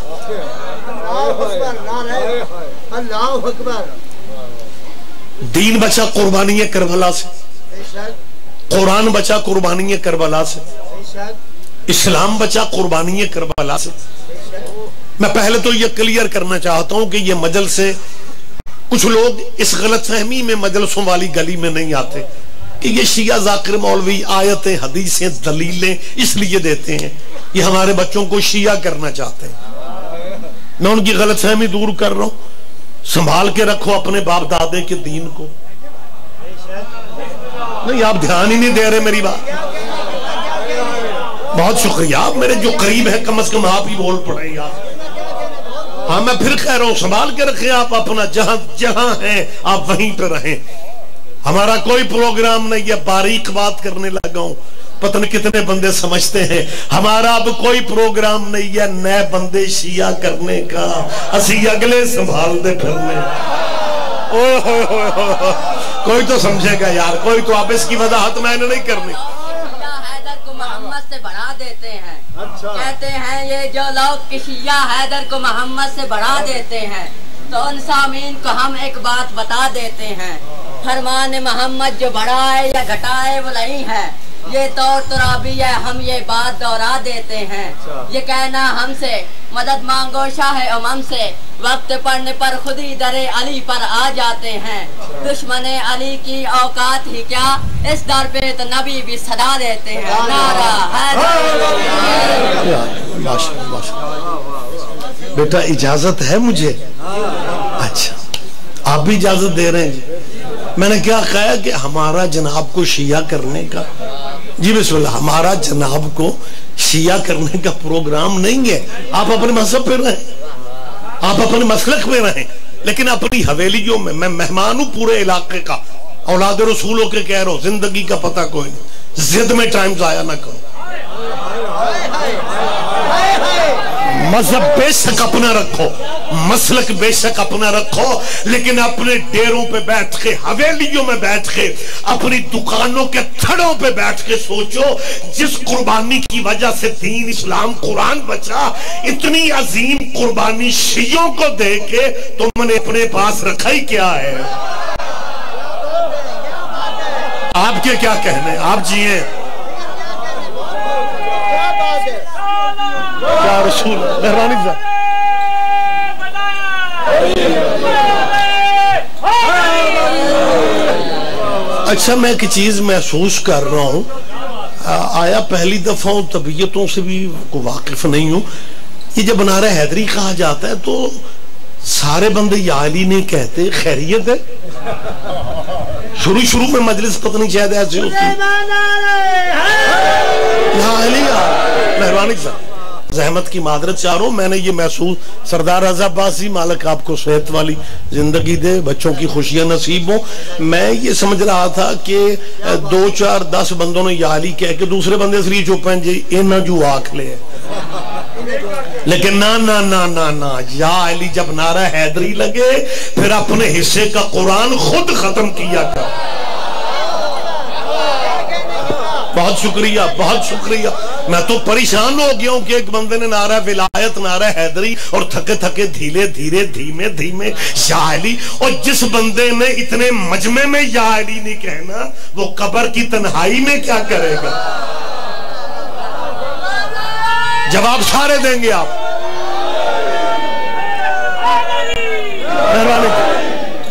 दीन बचा कुर्बानी करबला से, कुरान बचा कुर्बानी करबला से, इस्लाम बचा कुर्बानी करबला से। मैं पहले तो ये क्लियर करना चाहता हूं कि ये मजल से कुछ लोग इस गलतफहमी में मजलसों वाली गली में नहीं आते कि ये शिया जाकिर मौलवी आयतें हदीसें दलीलें इसलिए देते हैं, ये हमारे बच्चों को शिया करना चाहते हैं। मैं उनकी गलतफहमी दूर कर रहा हूं। संभाल के रखो अपने बाप दादे के दीन को। नहीं, आप ध्यान ही नहीं दे रहे मेरी बात। बहुत शुक्रिया, आप मेरे जो करीब है कम से कम आप ही बोल पड़े यार। हाँ, मैं फिर कह रहा हूं, संभाल के रखें आप अपना, जहां जहां हैं आप वहीं पर रहें। हमारा कोई प्रोग्राम नहीं है, बारीक बात करने लगा हूं, पता नहीं कितने बंदे समझते हैं। हमारा अब कोई प्रोग्राम नहीं है नए बंदे शिया करने का, असी अगले संभाल दे फिरने। कोई तो समझेगा यार, कोई तो। आप इसकी वजाहत मैंने नहीं करनी। हैदर को मोहम्मद से बढ़ा देते हैं। अच्छा। कहते हैं ये जो लोग कि शिया हैदर को मोहम्मद से बढ़ा देते हैं, तो उन सामीन को हम एक बात बता देते हैं। फरमान मोहम्मद जो बढ़ाए या घटाए वो नहीं है, ये तौर तुराबी है, हम ये बात दोहरा देते हैं। ये कहना हमसे मदद मांगो शाह उमम से, वक्त पड़ने पर खुद ही दरे अली पर आ जाते हैं। दुश्मने अली की औकात ही क्या, इस दर पे तो नबी भी सदा देते हैं। नारा बेटा इजाजत है मुझे? अच्छा, आप भी इजाजत दे रहे हैं? मैंने क्या कहा कि हमारा जनाब को शिया करने का, जी बिस्मिल्लाह, हमारा जनाब को शिया करने का प्रोग्राम नहीं है। आप अपने मजहब पे रहें, आप अपने मसलक पे रहें, लेकिन अपनी हवेलियों में, मैं मेहमान हूं पूरे इलाके का, औलाद रसूलों के कह रहा हूं, जिंदगी का पता कोई नहीं, जिद में टाइम जाया ना करो। मजहब बेशक अपना रखो, मसलक बेशक अपना रखो, लेकिन अपने डेरों पे बैठ के, हवेलियों में बैठ के, अपनी दुकानों के थड़ों पे बैठ के सोचो, जिस कुर्बानी की वजह से दीन इस्लाम कुरान बचा, इतनी अजीम कुर्बानी शियों को दे के तुमने अपने पास रखा ही क्या है? आपके क्या कहने, आप जिए क्या रसूल मेहरबानी साहब। अच्छा, मैं एक चीज महसूस कर रहा हूं, आया पहली दफा हूं, तबीयतों से भी वाकिफ नहीं हूं। ये जब नारा हैदरी कहा जाता है तो सारे बंदे या अली नहीं कहते, खैरियत है? शुरू में मजलिस पता नहीं शायद ऐसे होती है, मेहरबानी साहब, जहमत की मादरत चाह रहा हूं। मैंने ये महसूस, सरदार रजा अब्बासी मालिक आपको सेहत वाली जिंदगी दे, बच्चों की खुशियां नसीब हो। मैं ये समझ रहा था कि 2 4 10 बंदों ने या अली कह के दूसरे बंदे श्री चुप हैं जी, इन्ना जू आख ले, लेकिन ना ना ना ना ना, या अली जब नारा हैदरी लगे फिर अपने हिस्से का कुरान खुद खत्म किया कर। बहुत शुक्रिया, बहुत शुक्रिया। मैं तो परेशान हो गया हूं कि एक बंदे ने नारा विलायत, नारा हैदरी, और थके थके धीरे धीरे धीमे धीमे या अली। और जिस बंदे ने इतने मजमे में या अली नहीं कहना, वो कब्र की तन्हाई में क्या करेगा? जवाब सारे देंगे आप।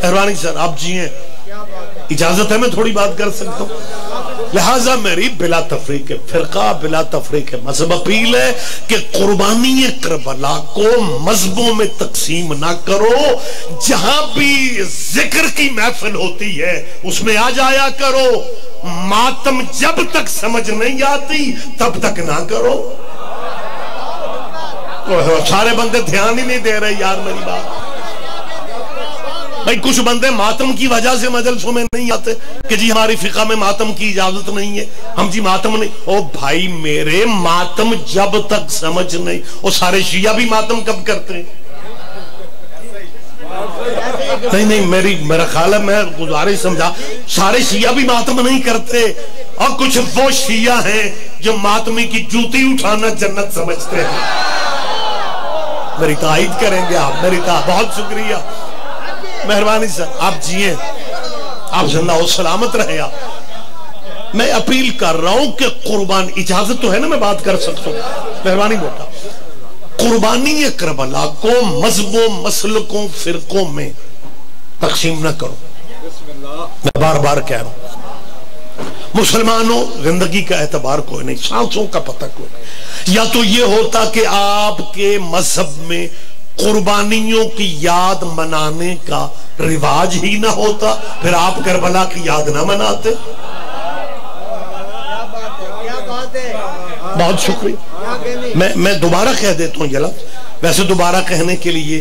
मेहरबानी सर, आप जिए, इजाजत है मैं थोड़ी बात कर सकता हूं। लिहाजा मेरी बिला तफरीक फिरका, बिला तफरीक मजहब अपील है कि कुर्बानी करबला को मजहबों में तकसीम ना करो। जहां भी जिक्र की महफिल होती है उसमें आ जाया करो। मातम जब तक समझ नहीं आती तब तक ना करो। सारे बंदे ध्यान ही नहीं दे रहे यार मेरी बात। भाई कुछ बंदे मातम की वजह से मजलिसों में नहीं आते कि जी हमारी फिका में मातम की इजाजत नहीं है, हम जी मातम नहीं। ओ भाई मेरे, मातम जब तक समझ नहीं, और सारे शिया भी मातम कब करते हैं? नहीं, मेरा ख्याल है, मैं गुजारिश समझा, सारे शिया भी मातम नहीं करते। और कुछ वो शिया हैं जो मातमी की जूती उठाना जन्नत समझते हैं। मेरी ताईद करेंगे आप, मेरी बहुत शुक्रिया, मेहरबानी सर, आप जिए, आप जिंदा हो, सलामत रहे आप। मैं अपील कर रहा हूं कि कुर्बान, इजाजत तो है ना, मैं बात कर सकता हूं, मेहरबानी बेटा। कुर्बानी करबला को मजहबों, मसलकों, फिरकों में तकसीम ना करो। मैं बार बार कह रहा हूं, मुसलमानों जिंदगी का एतबार कोई नहीं, सांसों का पता कोई नहीं। या तो ये होता कि आपके मजहब में कुर्बानियों की याद मनाने का रिवाज ही ना होता, फिर आप करबला की याद ना मनाते। बहुत शुक्रिया। मैं दोबारा कह देता हूँ ये लफ्ज़, वैसे दोबारा कहने के लिए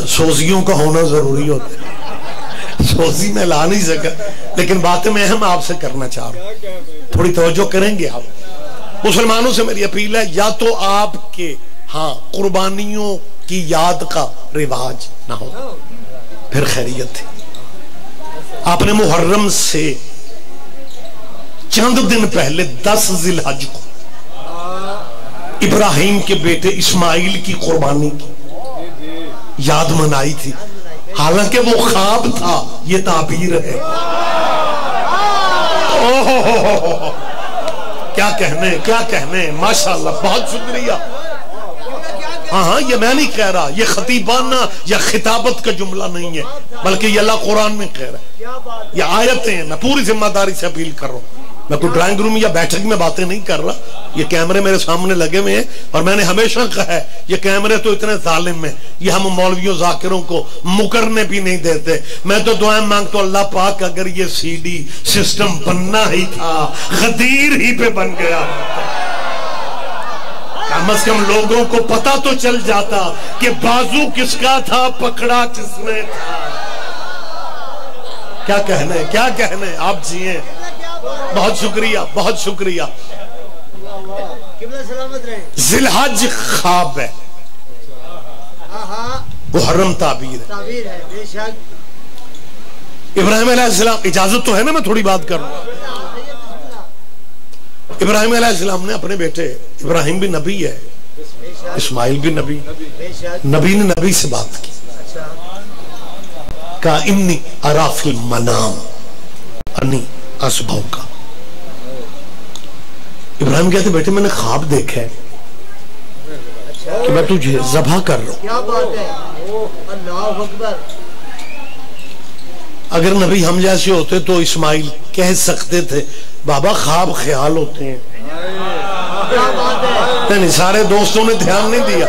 सोजियों का होना जरूरी होता है, सोजी में ला नहीं सका, लेकिन बातें मैं हम आपसे करना चाह रहा हूं, थोड़ी तवज्जो करेंगे आप। मुसलमानों से मेरी अपील है, या तो आपके हाँ कुर्बानियों की याद का रिवाज ना हो, फिर खैरियत थी। आपने मुहर्रम से चंद दिन पहले 10 जिलहज को इब्राहिम के बेटे इस्माइल की कुर्बानी की याद मनाई थी, हालांकि वो ख्वाब था, ये ताबीर है। ओह क्या कहने माशाल्लाह, बहुत शुक्रिया। हाँ, ये मैं नहीं कह रहा, ये खतीबाना या खिताबत का जुमला नहीं है, बल्कि ये अल्लाह कुरान में कह रहा है, ये आयतें हैं। मैं पूरी जिम्मेदारी से अपील कर रहा हूं, मैं कोई ड्राइंग रूम या बैठक में बातें नहीं कर रहा, ये कैमरे मेरे सामने लगे हुए हैं, और मैंने हमेशा कहा है ये कैमरे तो इतने जालिम हैं, ये हम मौलवियों जाकिरों को मुकरने भी नहीं देते। मैं तो दुआएं मांगता हूं अल्लाह पाक, अगर ये सीडी सिस्टम बनना ही था, गदीर ही पे बन गया, कम से कम लोगों को पता तो चल जाता कि बाजू किसका था, पकड़ा किसने था। क्या कहने आप जिए। बहुत शुक्रिया, बहुत शुक्रिया। जिलहज ख्वाब है, मुहर्रम ताबीर है। इब्राहिम अलैहिस्सलाम, इजाजत तो है ना मैं थोड़ी बात करूं। इब्राहिम अलैहिस्सलाम ने अपने बेटे, इब्राहिम भी नबी है, इस्माइल भी नबी, नबी ने नबी से बात की, कहा इन्नी अराफिल मनाम अन्नी असबाऊ का। इब्राहिम कहते बेटे मैंने ख्वाब देखा है कि मैं तुझे ज़बह कर रहा हूं। क्या बात है, अल्लाह अकबर। अगर नबी हम जैसे होते तो इस्माइल कह सकते थे बाबा ख्वाब ख्याल होते हैं। नहीं, सारे दोस्तों ने ध्यान नहीं दिया।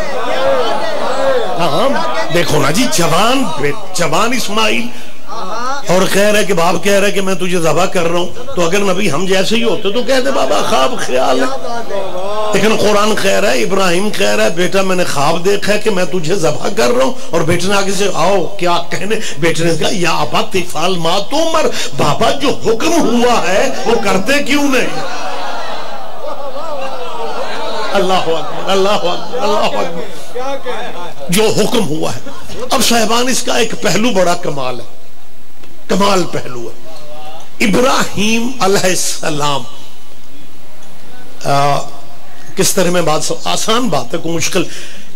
हाँ देखो ना जी, जवान इस्माइल, और कह रहा है कि बाप कह रहा है कि मैं तुझे ज़बह कर रहा हूं, तो अगर नबी हम जैसे ही होते तो कहते बाबा ख्वाब ख्याल है। लेकिन कुरान कह रहा है, इब्राहिम कह रहा है बेटा मैंने ख्वाब देखा है कि मैं तुझे ज़बह कर रहा हूं, और बेटे ने आगे से आओ क्या कहने, बेटे ने कहा या अबा तिफाल मा तुमर, बाबा जो हुक्म हुआ है वो करते क्यों नहीं। अल्लाह अकबर, अल्लाह अकबर, अल्लाह अकबर। जो हुक्म हुआ है। अब साहिबान इसका एक पहलू बड़ा कमाल है, कमाल पहलू है। इब्राहिम अलैहिस्सलाम, किस तरह में बात, आसान बात है, कोई मुश्किल।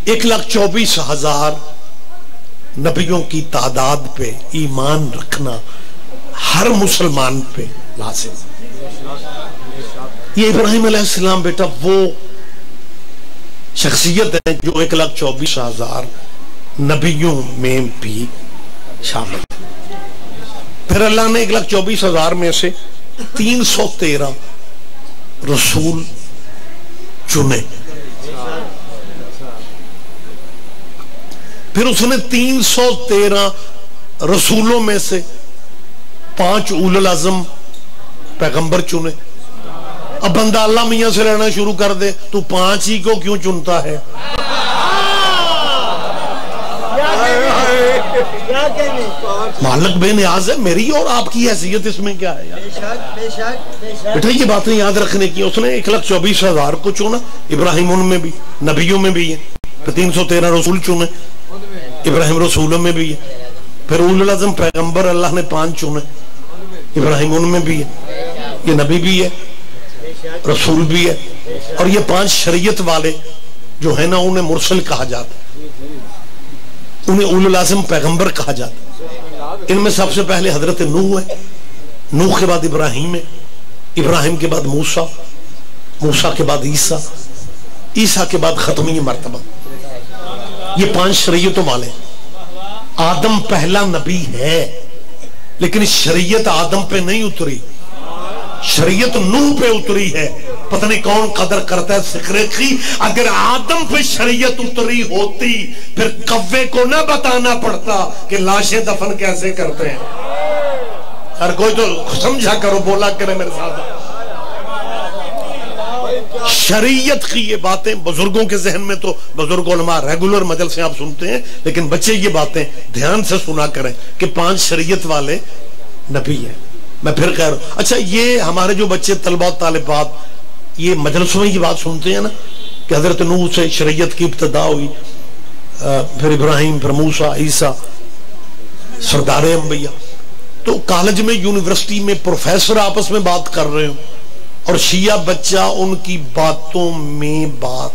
1,24,000 नबियों की तादाद पे ईमान रखना हर मुसलमान पे लाजिम। ये इब्राहिम अलैहिस्सलाम बेटा वो शख्सियत है जो 1,24,000 नबियों में भी शामिल है। फिर अल्लाह ने 1,24,000 में से 313 रसूल चुने। फिर उसने 313 रसूलों में से 5 उलुल आज़म पैगंबर चुने। अब बंदा अल्लाह मियां से रहना शुरू कर दे, तू 5 ही को क्यों चुनता है? मालिक बेनियाज है, मेरी और आपकी हैसियत इसमें क्या है यार? बेटा ये बातें याद रखने की। उसने 1,24,000 को चुना, इब्राहिम उनमें भी, नबियों में भी है। फिर 313 रसूल चुने, इब्राहिम रसूलों में भी है। फिर उलुल आज़म पैगंबर अल्लाह ने 5 चुने, इब्राहिम उनमें भी है, ये नबी भी है, रसूल भी है। और ये 5 शरीयत वाले जो है ना, उन्हें मुरसल कहा जाता, उन्हें उलुल आज़म पैगंबर कहा जाता। इनमें सबसे पहले हजरत नूह है, नूह के बाद इब्राहिम है, इब्राहिम के बाद मूसा, मूसा के बाद ईसा, ईसा के बाद खत्मी मर्तबा। ये 5 शरीयतों वाले। आदम पहला नबी है, लेकिन शरीयत आदम पे नहीं उतरी, शरीयत नूह पे उतरी है। पता नहीं कौन कदर करता है सिकरे की। अगर आदम पे शरीयत उतरी होती फिर कव्वे को ना बताना पड़ता कि लाशें दफन कैसे करते हैं। हर कोई तो समझा करो, बोला करे मेरे साथ। शरीयत की ये बातें बुजुर्गों के जहन में, तो बुजुर्ग उलमा रेगुलर मजल से आप सुनते हैं, लेकिन बच्चे ये बातें ध्यान से सुना करें कि 5 शरीयत वाले नबी हैं। मैं फिर कह रहा हूं, अच्छा ये हमारे जो बच्चे तलबा तालिबात ये मजलिसों में ये बात सुनते हैं ना कि हजरत नूह से शरीयत की इब्तिदा हुई, फिर इब्राहिम, फिर मूसा, ईसा, सरदार अंबिया। तो कॉलेज में, यूनिवर्सिटी में प्रोफेसर आपस में बात कर रहे हो और शिया बच्चा उनकी बातों में बात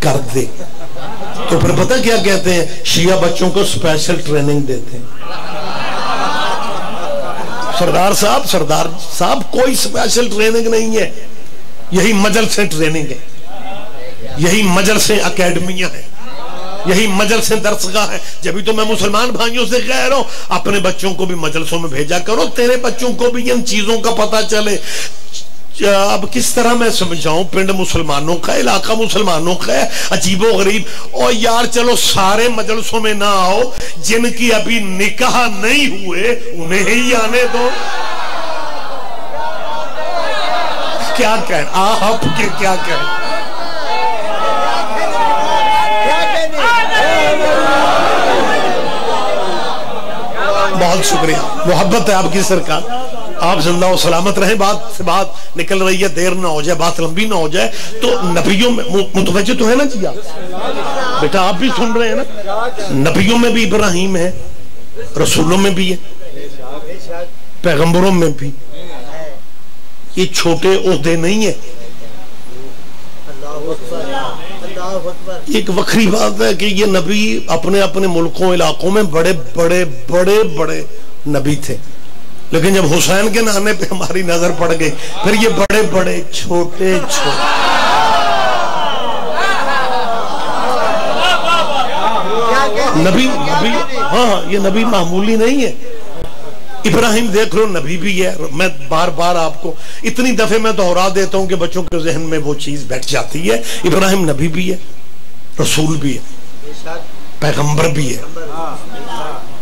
कर दे, तो फिर पता क्या कहते हैं? शिया बच्चों को स्पेशल ट्रेनिंग देते हैं। सरदार साहब कोई स्पेशल ट्रेनिंग नहीं है, यही मजल से ट्रेनिंग है, यही मजल से अकेडमियां है, यही मजल से दरसगाह है। जब तो मैं मुसलमान भाइयों से कह रहा हूं अपने बच्चों को भी मजलसों में भेजा करो, तेरे बच्चों को भी इन चीजों का पता चले। अब किस तरह मैं समझाऊं, पिंड मुसलमानों का, इलाका मुसलमानों का है, अजीबो गरीब। और यार चलो सारे मजलसों में ना आओ, जिनकी अभी निकाह नहीं हुए उन्हें ही आने दो। क्या कहें आप के, क्या कहें? बहुत शुक्रिया, मोहब्बत है आपकी सरकार, आप जिंदा और सलामत रहें। बात से बात निकल रही है, देर ना हो जाए, बात लंबी ना हो जाए। तो नबियों में मुतवज्जे तो है ना जी आप बेटा, आप भी सुन रहे हैं ना, नबियों में भी इब्राहिम है, रसूलों में भी है, पैगंबरों में भी। ये छोटे ओहदे नहीं है। एक वक्री बात है कि ये नबी अपने अपने मुल्कों इलाकों में बड़े बड़े बड़े बड़े नबी थे, लेकिन जब हुसैन के नाने पे हमारी नजर पड़ गई फिर ये बड़े बड़े छोटे छोटे। नबी हाँ, ये नबी मामूली नहीं है। इब्राहिम देख लो, नबी भी है। मैं बार बार आपको इतनी दफे मैं दोहरा देता हूं कि बच्चों के जहन में वो चीज बैठ जाती है। इब्राहिम नबी भी है, रसूल भी है, पैगंबर भी है।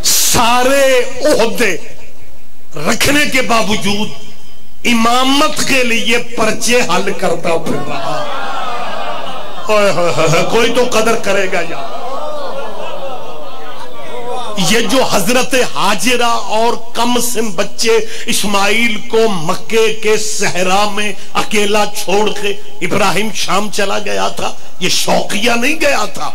सारे ओहदे रखने के बावजूद इमामत के लिए पर्चे हल करता फिर रहा। कोई तो कदर करेगा यार। ये जो हजरत हाजिरा और कम सिन बच्चे इस्माइल को मक्के के सहरा में अकेला छोड़ के इब्राहिम शाम चला गया था, ये शौकिया नहीं गया था,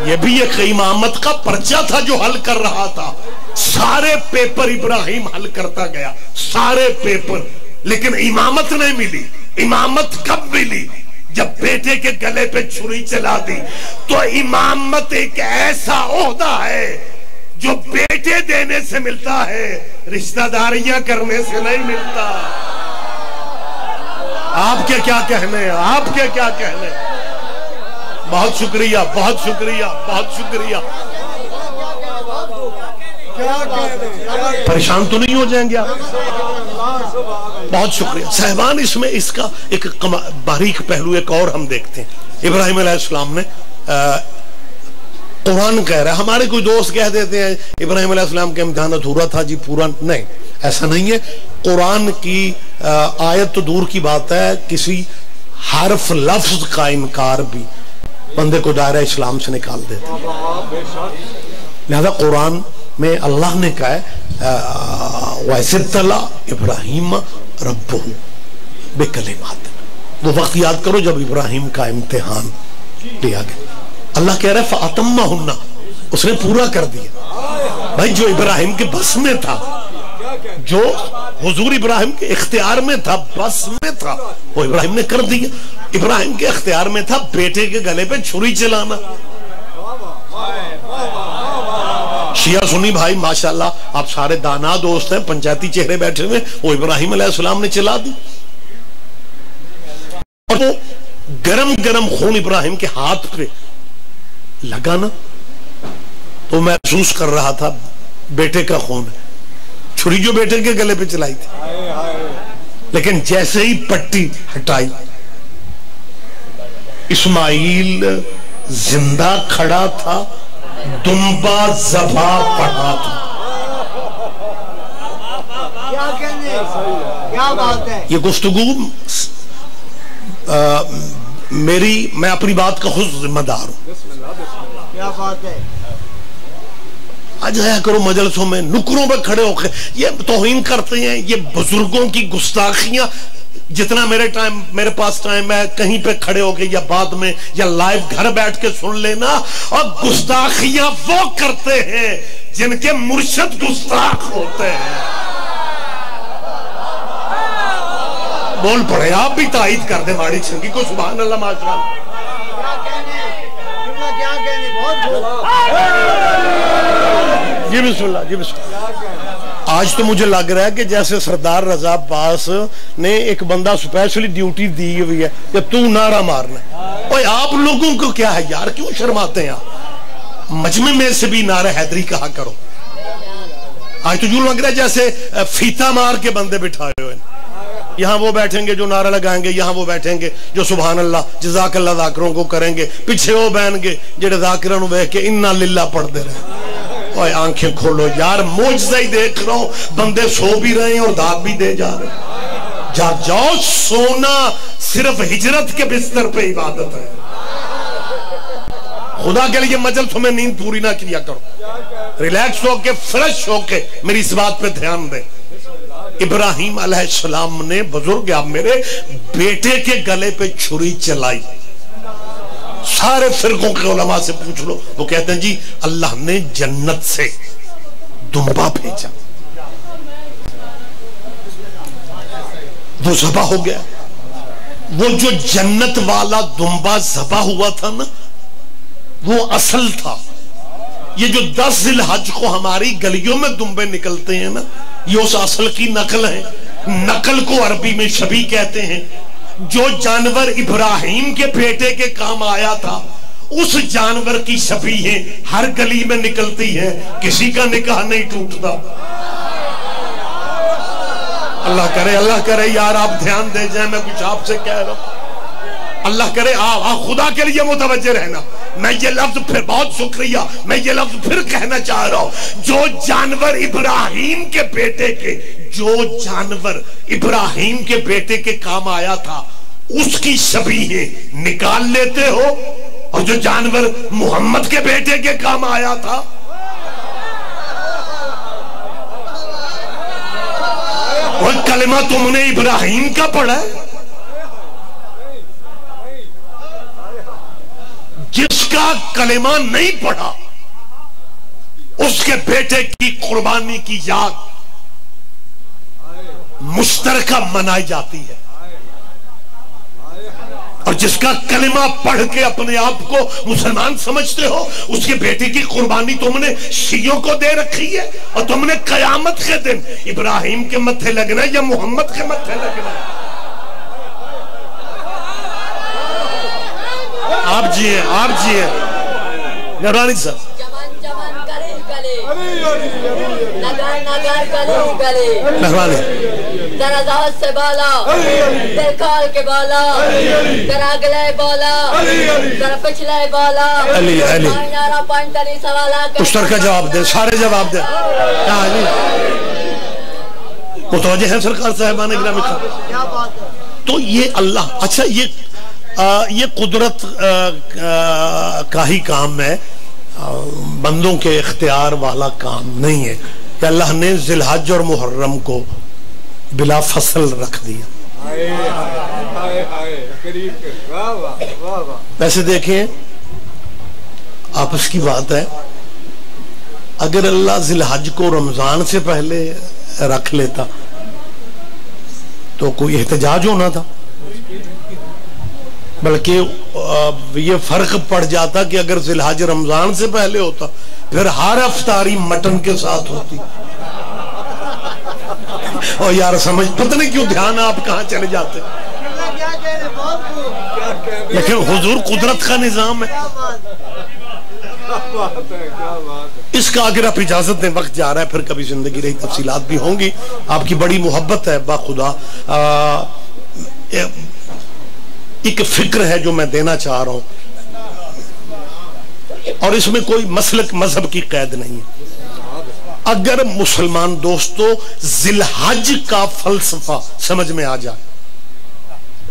ये भी एक इमामत का पर्चा था जो हल कर रहा था। सारे पेपर इब्राहिम हल करता गया, सारे पेपर, लेकिन इमामत नहीं मिली। इमामत कब मिली? जब बेटे के गले पे छुरी चला दी। तो इमामत एक ऐसा ओहदा है जो बेटे देने से मिलता है, रिश्तेदारियां करने से नहीं मिलता। आपके क्या कहने, आपके क्या कहने? बहुत शुक्रिया, बहुत शुक्रिया, बहुत शुक्रिया। परेशान तो नहीं हो जाएंगे आप? बहुत शुक्रिया साहबान। इसमें इसका एक बारीक पहलू एक और हम देखते हैं। इब्राहिम अलैहिस्सलाम ने कुरान कह रहा है, हमारे कोई दोस्त कह देते हैं इब्राहिम अलैहिस्सलाम का इम्तिहान अधूरा था जी, पूरा नहीं, ऐसा नहीं है। कुरान की आयत तो दूर की बात है, किसी हर्फ लफ्ज का इनकार भी बंदे को दायरा इस्लाम से निकाल देता है। लिहाजा कुरान में अल्लाह ने कहा है वैसे तला इब्राहिम रब्बहू बिकलिमात। वो वक्त याद करो जब इब्राहिम का इम्तिहान लिया गया। अल्लाह कह रहा है फातम्माहुन्ना, उसने पूरा कर दिया। भाई जो इब्राहिम के बस में था, जो हुजूर इब्राहिम के इख्तियार में था, बस में था, वो इब्राहिम ने कर दिया। इब्राहिम के इख्तियार में था बेटे के गले पे छुरी चलाना। शिया सुन्नी भाई माशाल्लाह आप सारे दाना दोस्त हैं, पंचायती चेहरे बैठे हुए, वो इब्राहिम अलैहिस्सलाम ने चला दी। और वो गरम गरम खून इब्राहिम के हाथ पे लगा ना, तो महसूस कर रहा था बेटे का खून है। छुरी जो बेटे के गले पे चलाई थी, लेकिन जैसे ही पट्टी हटाई, इस्माइल जिंदा खड़ा था, दुम्बा ज़बा पड़ा था। क्या कहने, क्या बात है। ये गुफ्तगू मैं अपनी बात का खुद जिम्मेदार हूं। क्या बात है। आज आया करो मजलिसों में, नुकरों पे खड़े होकर ये तौहीन करते हैं, ये बुजुर्गों की गुस्ताखियां। जितना मेरे पास टाइम है, कहीं पे खड़े होके या बाद में या लाइव घर बैठ के सुन लेना। और गुस्ताखियां वो करते हैं जिनके मुर्शिद गुस्ताख होते हैं। बोल पड़े, आप भी तायद कर दे माड़ी छंगी को। सुभान अल्लाह, माशाअल्लाह। क्या कहने, बहुत जी बिस्मिल्लाह, जी बिस्मिल्लाह। आज तो मुझे लग रहा है कि जैसे सरदार रजा अब्बास ने एक बंदा स्पेशली ड्यूटी दी हुई है कि तू नारा मारना। और आप लोगों को क्या है यार, क्यों शर्माते हैं आप? मजमे में से भी नारा हैदरी कहा करो। आज तो यूं लग रहा है जैसे फीता मार के बंदे बिठाए हुए। यहाँ वो बैठेंगे जो नारा लगाएंगे, यहाँ वो बैठेंगे जो सुभान अल्लाह जज़ाकल्लाह ज़ाकिरों को करेंगे, पीछे वो बहनगे जेड़े ज़ाकिरों को देख के इन्ना लिल्ला पढ़ते रहे। और आंखें खोलो यार, मौजज़ा ही देख रहा हूं, बंदे सो भी रहे हैं और दाग भी दे जा रहे। जाओ, सोना सिर्फ हिजरत के बिस्तर पे इबादत है। खुदा के लिए मजलिस में नींद पूरी ना किया करो। रिलैक्स होके, फ्रेश होके मेरी इस बात पे ध्यान दे। इब्राहिम अलैहिस्सलाम ने, बुजुर्ग आप मेरे, बेटे के गले पे छुरी चलाई। सारे फिरकों के उलमा से पूछ लो, वो कहते हैं जी अल्लाह ने जन्नत से दुम्बा भेजा, वो ज़बा हो गया। वो जो जन्नत वाला दुम्बा ज़बा हुआ था ना, वो असल था। ये जो 10 ज़िलहज को हमारी गलियों में दुम्बे निकलते हैं ना, ये उस असल की नकल है। नकल को अरबी में शबी कहते हैं। जो जानवर इब्राहिम के बेटे के काम आया था, उस जानवर की शबीहें हर गली में निकलती है, किसी का निकाह नहीं टूटता। अल्लाह करे यार आप ध्यान दे जाए, मैं कुछ आपसे कह रहा हूं। अल्लाह करे आप खुदा के लिए मुतवज्जे रहना। मैं ये लफ्ज फिर, बहुत शुक्रिया, मैं ये लफ्ज फिर कहना चाह रहा हूं। जो जानवर इब्राहिम के बेटे के, जो जानवर इब्राहिम के बेटे के काम आया था, उसकी शबीहें निकाल लेते हो। और जो जानवर मोहम्मद के बेटे के काम आया था, वो कलमा तुमने इब्राहिम का पढ़ा है। जिसका कलेमा नहीं पढ़ा, उसके बेटे की कुर्बानी की याद मुश्तरका मनाई जाती है। और जिसका कलेमा पढ़ के अपने आप को मुसलमान समझते हो, उसके बेटे की कुर्बानी तुमने शियों को दे रखी है। और तुमने कयामत के दिन इब्राहिम के मत्थे लगना या मोहम्मद के मत्थे लगना। आप जिए नरानी साहब। से बाला, के बाला, अगले बाला, पिछले बाला। पुश्तर का जवाब दे, सारे जवाब दे। मुतवज्जे हैं सरकार साहिबान गिरामी। तो ये अल्लाह, अच्छा ये कुदरत का ही काम है, बंदों के इख्तियार वाला काम नहीं है कि अल्लाह ने ज़िलहज और मुहर्रम को बिला फसल रख दिया। वैसे देखें, आपस की बात है, अगर अल्लाह ज़िलहज को रमजान से पहले रख लेता तो कोई एहतजाज होना था। बल्कि ये फर्क पड़ जाता कि अगर ज़िलहज रमजान से पहले होता, फिर हर अफ्तारी मटन के साथ होती। और यार समझ, पता नहीं क्यों ध्यान आप कहां चले जाते। लेकिन हुजूर कुदरत का निजाम है। इसका अगर आप इजाजत दें, वक्त जा रहा है, फिर कभी जिंदगी रही तफसीलात भी होंगी। आपकी बड़ी मोहब्बत है बाखुदा, एक फिक्र है जो मैं देना चाह रहा हूं, और इसमें कोई मसलक मजहब की कैद नहीं है। अगर मुसलमान दोस्तों जिलहज का फलसफा समझ में आ जाए,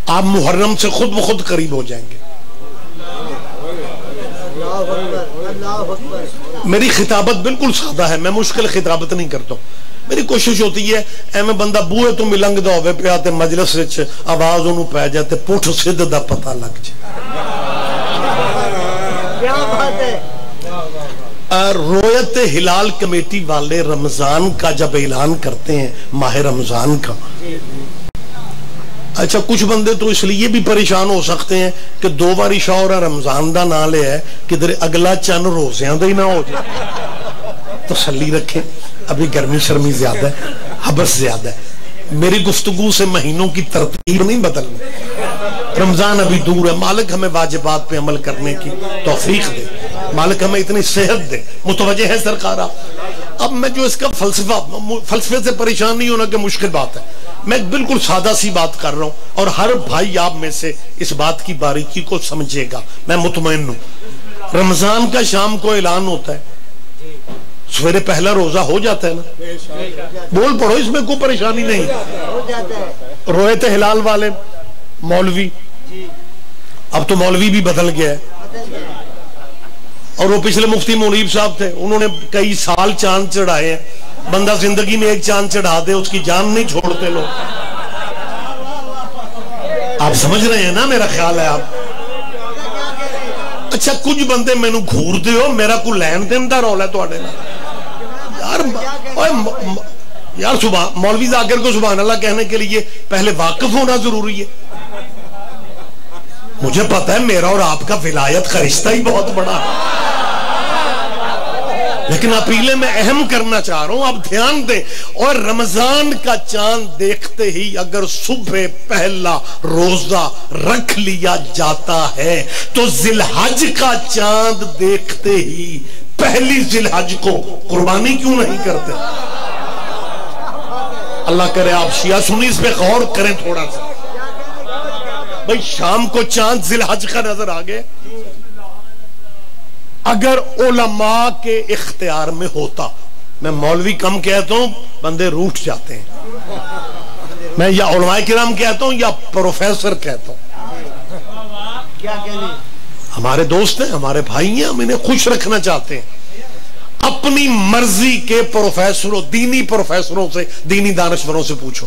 आप मुहर्रम से खुद ब खुद करीब हो जाएंगे। मेरी खिताबत बिल्कुल सादा है, मैं मुश्किल खिताबत नहीं करता हूं। मेरी कोशिश होती है एवं बंदा बूहे तो मिलंगदा होवे पिया ते मजलिस विच आवाज ओनू पै जाए ते पुठ सिद्ध दा पता लग जाए। क्या बात है। रोयत हिलाल कमेटी वाले रमजान का जब ऐलान करते हैं, माह रमजान का, अच्छा कुछ बंदे तो इसलिए भी परेशान हो सकते हैं कि 2 बार शौहरा रमजान का नाम लिया है, किधर अगला चंद रोज़ियां दा ही ना हो जाए। तसल्ली रखें, अभी गर्मी शर्मी ज्यादा है, हबस ज्यादा है। मेरी गुफ्तगू से महीनों की तरतीब नहीं बदलनी। रमजान अभी दूर है। मालिक हमें वाजिबात पे अमल करने की तौफीक दे, मालिक हमें इतनी सेहत दे। मुतवज्जे है सरकार। अब मैं जो इसका फलसफे से परेशान नहीं होना कि मुश्किल बात है, मैं बिल्कुल सादा सी बात कर रहा हूं, और हर भाई आप में से इस बात की बारीकी को समझेगा, मैं मुतमईन हूं। रमजान का शाम को ऐलान होता है, सवेरे पहला रोजा हो जाता है ना, बोल पढ़ो, इसमें कोई परेशानी नहीं। रोयत हिलाल वाले मौलवी, अब तो मौलवी भी बदल गया है, और वो पिछले मुफ्ती मुनीब साहब थे, उन्होंने कई साल चांद चढ़ाए हैं। बंदा जिंदगी में एक चांद चढ़ा दे, उसकी जान नहीं छोड़ते लोग। आप समझ रहे हैं ना, मेरा ख्याल है आप। अच्छा कुछ बंदे मैनू घूरते हो, मेरा कोई लैन देन दा रौला है तुहाडे नाल यार। सुबह मौलवी जाकिर को सुभान अल्लाह कहने के लिए पहले वाकिफ होना जरूरी है। मुझे पता है मेरा और आपका विलायत का रिश्ता ही बहुत बड़ा है, लेकिन अपीलें मैं अहम करना चाह रहा हूं, आप ध्यान दें। और रमजान का चांद देखते ही अगर सुबह पहला रोजा रख लिया जाता है, तो जिलहज का चांद देखते ही पहली जिलहज को कुर्बानी क्यों नहीं करते? अल्लाह करे आप शिया सुन्नी इस पे गौर करें थोड़ा सा। भाई शाम को चांद जिलहज का नजर आ गए, अगर उलमा के इख्तियार में होता, मैं मौलवी कम कहता हूं, बंदे रूठ जाते हैं, मैं या उलमाए किराम कहता हूं या प्रोफेसर कहता हूं। क्या कहने, हमारे दोस्त हैं, हमारे भाई हैं, हम इन्हें खुश रखना चाहते हैं। अपनी मर्जी के प्रोफेसरों, दीनी प्रोफेसरों से, दीनी दानश्वरों से पूछो,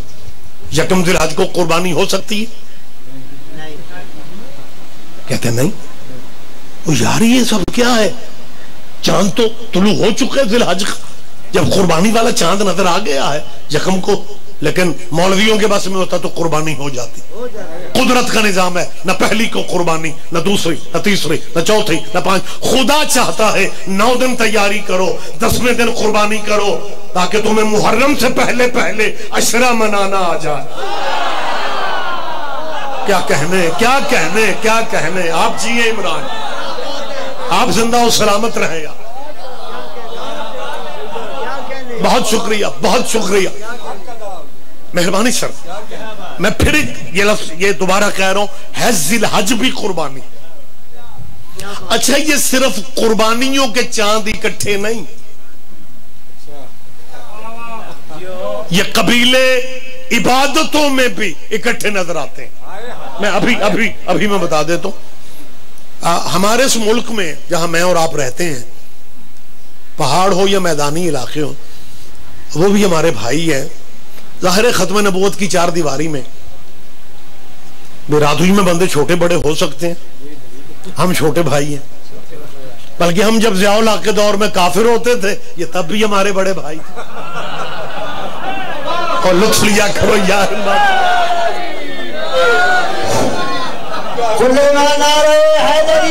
यकम जिलहज को कुर्बानी हो सकती है? कहते नहीं। यार ये सब क्या है, चांद तो तुलू हो चुका है जिलहज का, जब कुर्बानी वाला चांद नजर आ गया है यकम को, लेकिन मौलवियों के बस में होता तो कुर्बानी हो जाती। कुदरत का निजाम है, न पहली को कुर्बानी, न दूसरी, न तीसरी, न चौथी, न 5। खुदा चाहता है 9 दिन तैयारी करो, 10वें दिन कुर्बानी करो, ताकि तुम्हें मुहर्रम से पहले पहले अशरा मनाना आ जाए। क्या कहने, क्या कहने, क्या कहने। आप जिए इमरान, आप जिंदा और सलामत रहे यार। बहुत शुक्रिया, बहुत शुक्रिया, मेहरबानी सर। मैं फिर ये लफ्ज ये दोबारा कह रहा हूं, है जिलहज भी कुर्बानी। अच्छा ये सिर्फ कुर्बानियों के चांद इकट्ठे नहीं, ये कबीले इबादतों में भी इकट्ठे नजर आते हैं। मैं अभी मैं बता देता हूं, हमारे इस मुल्क में जहां मैं और आप रहते हैं, पहाड़ हो या मैदानी इलाके हो, वो भी हमारे भाई है। जाहिर है खत्म नबूवत की 4 दीवारी में बिरादरी में बंदे छोटे बड़े हो सकते हैं, हम छोटे भाई हैं। बल्कि हम जब ज़ियाउल हक के दौर में काफिर होते थे, ये तब भी हमारे बड़े भाई। और लुत्फ लिया करो यार।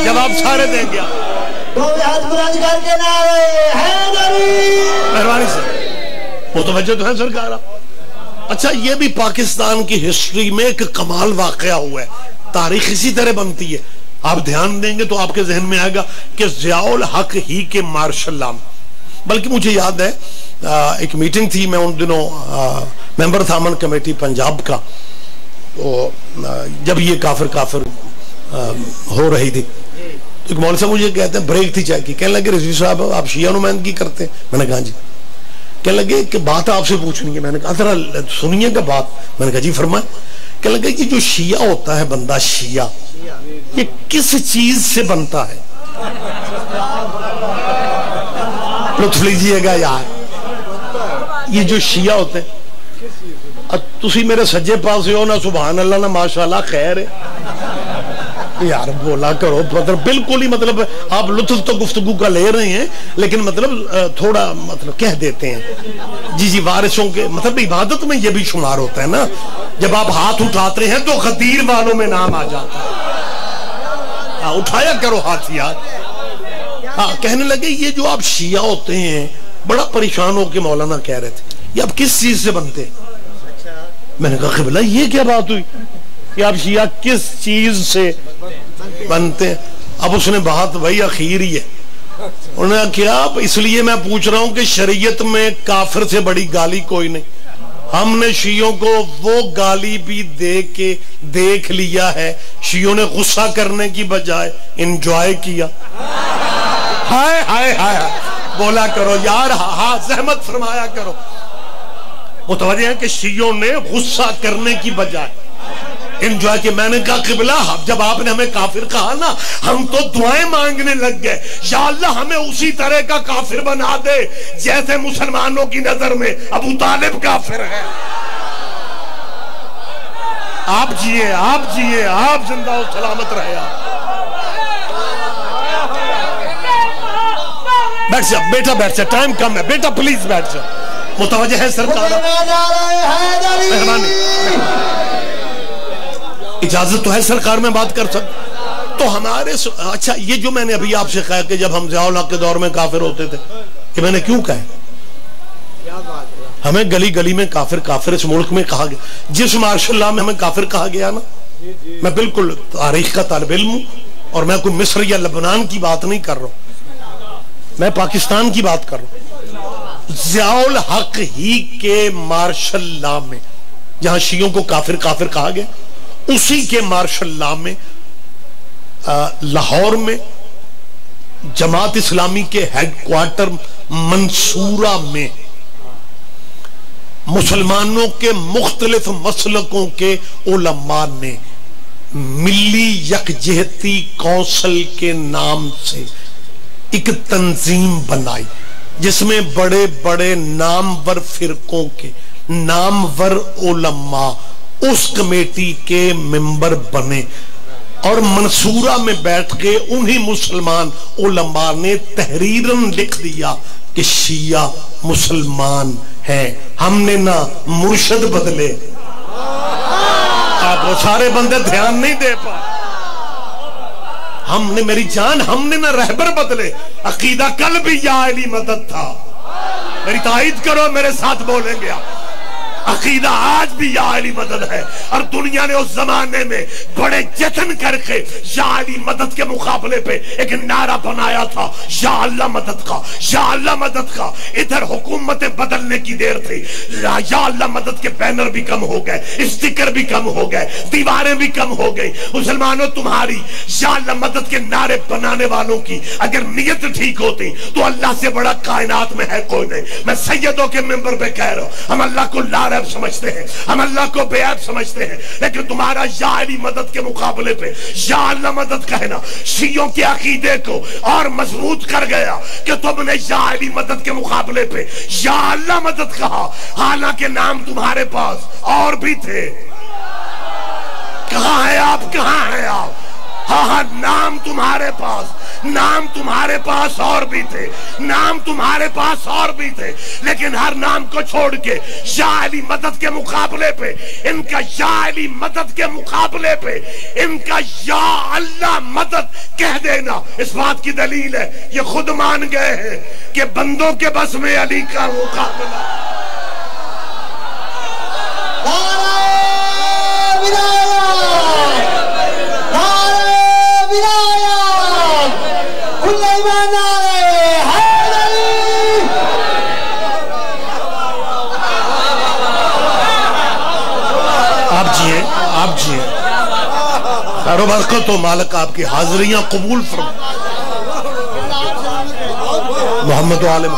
जवाब सारे देंगे, मेहरबानी से मुतवज्जो तो है सरकार। अच्छा ये भी पाकिस्तान की हिस्ट्री में एक कमाल वाकया हुआ है, तारीख इसी तरह बनती है। आप ध्यान देंगे तो आपके जहन में आएगा कि ज़ियाउल हक ही के मार्शल लॉ। बल्कि मुझे याद है एक मीटिंग थी, मैं उन दिनों मेंबर था अमन कमेटी पंजाब का, तो जब ये काफिर काफिर हो रही थी तो एक मौलवी साहब मुझे कहते हैं ब्रेक थी चाय की, कहने लगे रज़ी साहब आप शिया नुमाइंदगी करते हैं? मैंने कहा जी। कहने लगे कि बात आपसे पूछनी है। मैंने कहा जरा सुनिए का बात। मैंने कहा जी फरमाए। कहने लगे कि जो शिया होता है बंदा शिया, ये किस चीज से बनता है? लुत्फ लीजिएगा यार, ये जो शिया होते हैं, अब तुसी मेरे सज्जे पास हो ना सुभान अल्लाह ना माशाल्लाह खैर है यार, बोला करो मतलब बिल्कुल ही मतलब आप लुत्फ तो गुफ्तगू का ले रहे हैं लेकिन मतलब थोड़ा मतलब कह देते हैं जी जी वारिसों के मतलब इबादत में ये भी शुमार होता है ना, जब आप हाथ उठाते हैं तो गदीर वालों में नाम आ जाता है। उठाया करो हाथ यार। हाँ, कहने लगे ये जो आप शिया होते हैं, बड़ा परेशान होके मौलाना कह रहे थे ये आप किस चीज से बनते हैं? मैंने कहा क़िबला ये क्या बात हुई कि आप शिया किस चीज से बनते हैं? अब उसने बात वही आखिर ही है, उन्होंने क्या इसलिए मैं पूछ रहा हूं कि शरीयत में काफिर से बड़ी गाली कोई नहीं। हमने शियों को वो गाली भी दे के देख लिया है, शियों ने गुस्सा करने की बजाय एंजॉय किया। हाय हाय हाय, बोला करो यार, हाँ सहमत फरमाया करो। मुतवज्जे है कि शियों ने गुस्सा करने की बजाय एंजॉय किया। मैंने कहा क़िबला जब आपने हमें काफिर कहा ना, हम तो दुआएं मांगने लग गए, या अल्लाह हमें उसी तरह का काफिर बना दे जैसे मुसलमानों की नजर में अबू तालिब काफिर है। आप जिए, आप जिए, आप जिंदा और सलामत रहे। बैठ जा बेटा, बैठ जा, टाइम कम है बेटा, प्लीज बैठ जा। मुतवज्जे है सरकार, मेहरबानी, इजाजत तो है सरकार में बात कर सकते तो हमारे। अच्छा, ये जो मैंने अभी आपसे कहा कि जब हम ज़ियाउल हक के दौर में काफिर होते थे, कि मैंने क्यों कहा? हमें गली गली में काफिर काफिर इस मुल्क में कहा गया। जिस मार्शल लॉ में हमें काफिर कहा गया ना, मैं बिल्कुल तारीख का तालिब इल्म हूं और मैं कोई मिस्र या लबनान की बात नहीं कर रहा हूं, मैं पाकिस्तान की बात कर रहा हूं। ज़ियाउल हक ही के मार्शल लॉ में जहां शियों को काफिर काफिर कहा गया, उसी के मार्शल लॉ में लाहौर में जमात इस्लामी के हेडक्वार्टर मंसूरा में मुसलमानों के मुख्तलिफ मसलकों के उलमा ने मिली यकजहती कौंसिल के नाम से एक तंजीम बनाई जिसमें बड़े बड़े नामवर फिरकों के नामवर उलमा उस कमेटी के मेंबर बने और मंसूरा में बैठ के उन्हीं मुसलमान उलमा ने तहरीरन लिख दिया कि शिया मुसलमान है, हमने ना मुर्शद बदले। आप वो सारे बंदे ध्यान नहीं दे पाए। हमने, मेरी जान, हमने ना रहबर बदले। अकीदा कल भी या अली मदद था, मेरी ताईद करो, मेरे साथ बोलेंगे आप। अकीदा आज भी या अली मदद है और दुनिया ने उस जमाने में बड़े जतन करके या अली मदद के मुकाबले पे एक नारा बनाया था, या अल्लाह मदद का, या अल्लाह मदद का। इधर हुकूमतें बदलने की देर थी, या अल्लाह मदद के बैनर भी कम हो गए, स्टिकर भी कम हो गए, दीवारें भी कम हो गई। मुसलमानों, तुम्हारी या अल्लाह मदद के नारे बनाने वालों की अगर नीयत ठीक होती तो अल्लाह से बड़ा कायनात में है कोई नहीं। मैं सैयदों के मेंबर पे कह रहा हूं, हम अल्लाह को ला समझते हैं, हम अल्लाह को बेअब समझते हैं, लेकिन तुम्हारा या अली मदद के मुकाबले पे या अल्लाह मदद कहना शियों के अकीदे को और मजबूत कर गया कि तुमने या अली मदद के मुकाबले पे या अल्लाह मदद कहा, हालांकि नाम तुम्हारे पास और भी थे। कहां है आप, कहां है आप? हाँ, नाम तुम्हारे पास, नाम तुम्हारे पास और भी थे, नाम तुम्हारे पास और भी थे, लेकिन हर नाम को छोड़ के या अली मदद के मुकाबले पे इनका, या अली मदद के मुकाबले पे इनका या अल्लाह मदद कह देना इस बात की दलील है, ये खुद मान गए हैं कि बंदों के बस में अली का मुकाबला। विराट आप जी हैं, खैर बरकत हो, मालिक आपकी हाजिरियां कबूल फरमा। मोहम्मद आले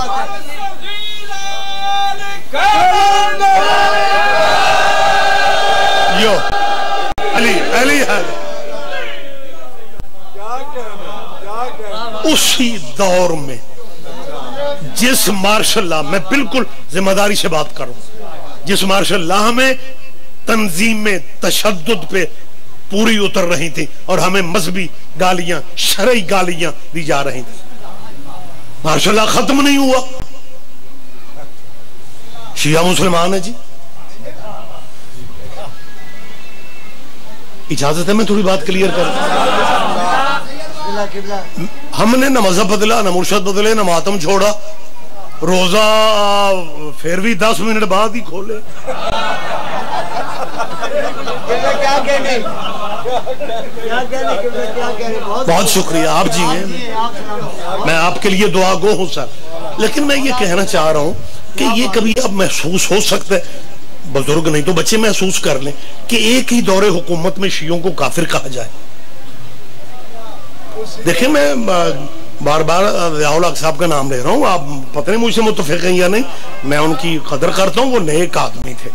यो अली अली है। उसी दौर में जिस मार्शल लॉ, मैं बिल्कुल जिम्मेदारी से बात करूं, जिस मार्शल लॉ में तंजीमें तशद्दुद पे पूरी उतर रही थी और हमें मजहबी गालियां, शरई गालियां दी जा रही थी, मार्शल लॉ खत्म नहीं हुआ। शिया मुसलमान है जी। इजाजत है मैं थोड़ी बात क्लियर कर। हमने न मजहब बदला, न मुर्शद बदले, न मातम छोड़ा, रोजा फिर भी 10 मिनट बाद ही खोले। बहुत शुक्रिया, आप जी हैं, मैं आपके लिए दुआ गो हूं सर। लेकिन मैं ये कहना चाह रहा हूं कि ये कभी अब महसूस हो सकता है, बुजुर्ग नहीं तो बच्चे महसूस कर लें कि एक ही दौरे हुकूमत में शियों को काफिर कहा जाए। देखिए मैं बार बार ज़ियाउल हक साहब का नाम ले रहा हूँ, आप पता नहीं मुझसे मुत्तफिक हैं या नहीं, मैं उनकी कदर करता हूँ, वो नेक आदमी थे,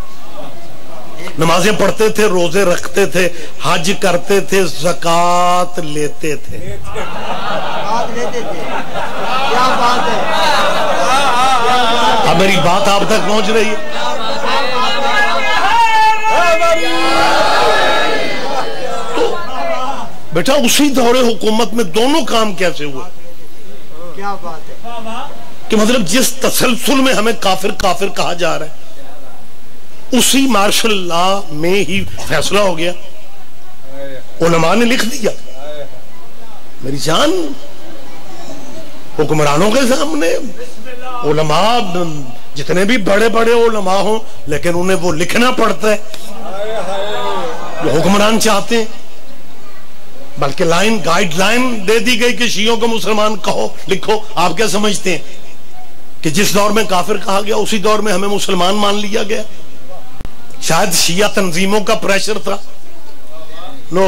नमाजें पढ़ते थे, रोजे रखते थे, हज करते थे, ज़कात लेते थे। क्या बात है, अब मेरी बात आप तक पहुंच रही है। तो बेटा उसी दौरे हुकूमत में दोनों काम कैसे हुए? क्या बात है कि मतलब जिस तसलसल में हमें काफिर काफिर कहा जा रहा है, उसी मार्शल लॉ में ही फैसला हो गया, उलमा ने लिख दिया। मेरी जान, हुक्मरानों के सामने उलमा जितने भी बड़े बड़े उलमा हो, लेकिन उन्हें वो लिखना पड़ता है जो हुक्मरान चाहते हैं। बल्कि लाइन गाइडलाइन दे दी गई कि शियों को मुसलमान कहो, लिखो। आप क्या समझते हैं कि जिस दौर में काफिर कहा गया उसी दौर में हमें मुसलमान मान लिया गया? शायद शिया तंजीमों का प्रेशर था? नो,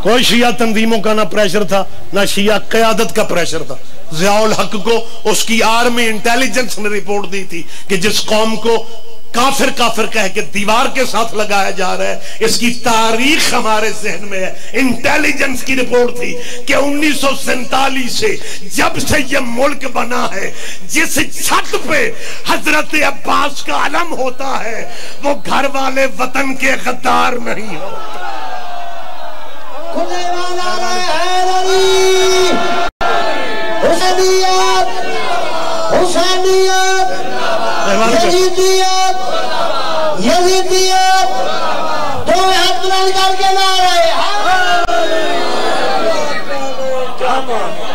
कोई शिया तंजीमों का ना प्रेशर था, ना शिया क़यादत का प्रेशर था। ज़ियाउल हक को उसकी आर्मी इंटेलिजेंस ने रिपोर्ट दी थी कि जिस कौम को काफिर काफिर कह के दीवार के साथ लगाया जा रहा है, इसकी तारीख हमारे जहन में है। इंटेलिजेंस की रिपोर्ट थी कि 1947 से जब से ये मुल्क बना है, जिस छत पे हजरत अब्बास का अलम होता है, वो घर वाले वतन के गद्दार नहीं होते।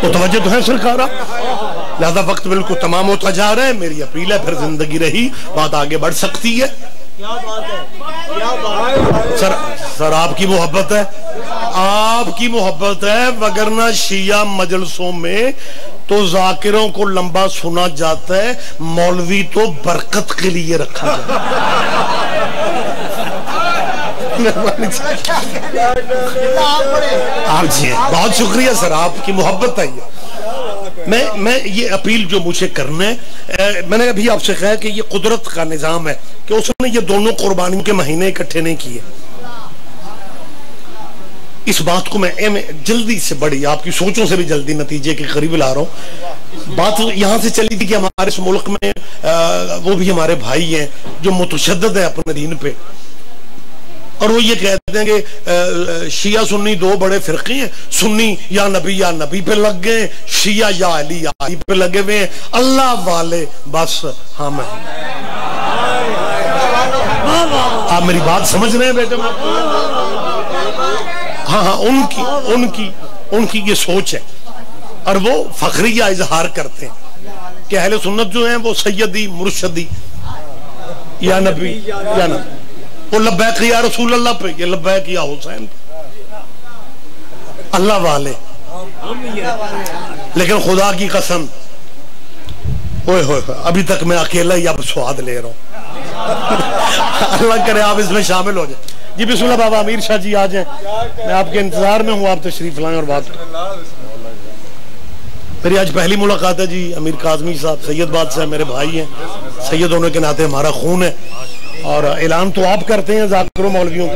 तो तवज्जो तो है सरकार, लिहाजा वक्त बिल्कुल तमाम होता जा रहा है। मेरी अपील है, फिर जिंदगी रही बात आगे बढ़ सकती है। क्या बात है, क्या बात है सर आपकी मोहब्बत है, आपकी मोहब्बत है, वगरना शिया मजलसों में तो जाकिरों को लंबा सुना जाता है, मौलवी तो बरकत के लिए रखा जाता है। आप जी बहुत शुक्रिया सर, आपकी मोहब्बत है। मैं ये अपील जो मुझे करना है, मैंने अभी आपसे कहा कि ये कुदरत का निजाम है कि उसने ये दोनों कुर्बानियों के महीने इकट्ठे नहीं किए। इस बात को मैं जल्दी से बड़ी, आपकी सोचों से भी जल्दी नतीजे के करीब ला रहा हूँ। बात यहां से चली थी कि हमारे इस मुल्क में वो भी हमारे भाई हैं जो मुतशद्दिद है अपने दीन पे, और वो ये कहते हैं कि शिया सुन्नी दो बड़े फिरके हैं, सुन्नी या नबी पे लग गए, शिया या अली पे लगे हुए हैं, अल्लाह वाले बस हम हैं। आप मेरी बात समझ रहे हैं बेटे? हाँ, उनकी ये सोच है, और वो फखरिया इजहार करते हैं कि अहले सुन्नत जो हैं वो सैयदी मुर्शदी या नबी या नबी, वो लब्बैक या रसूल अल्लाह पे, ये लब्बैक या हुसैन पे, अल्लाह वाले। लेकिन खुदा की कसम, ओए होए, अभी तक मैं अकेला ही अब स्वाद ले रहा हूं। अल्लाह करे आप इसमें शामिल हो जाए। जी बिस्मिल्लाह बाबा अमीर शाह जी आ जाए, मैं आपके इंतजार में हूँ, आप तशरीफ लाएं और बात। मेरी आज पहली मुलाकात है जी अमीर काज़मी साहब, सैयद बादशाह मेरे भाई हैं, सैयद होने के नाते हमारा खून है, और ऐलान तो आप करते हैं ज़ाकिर मौलवियों,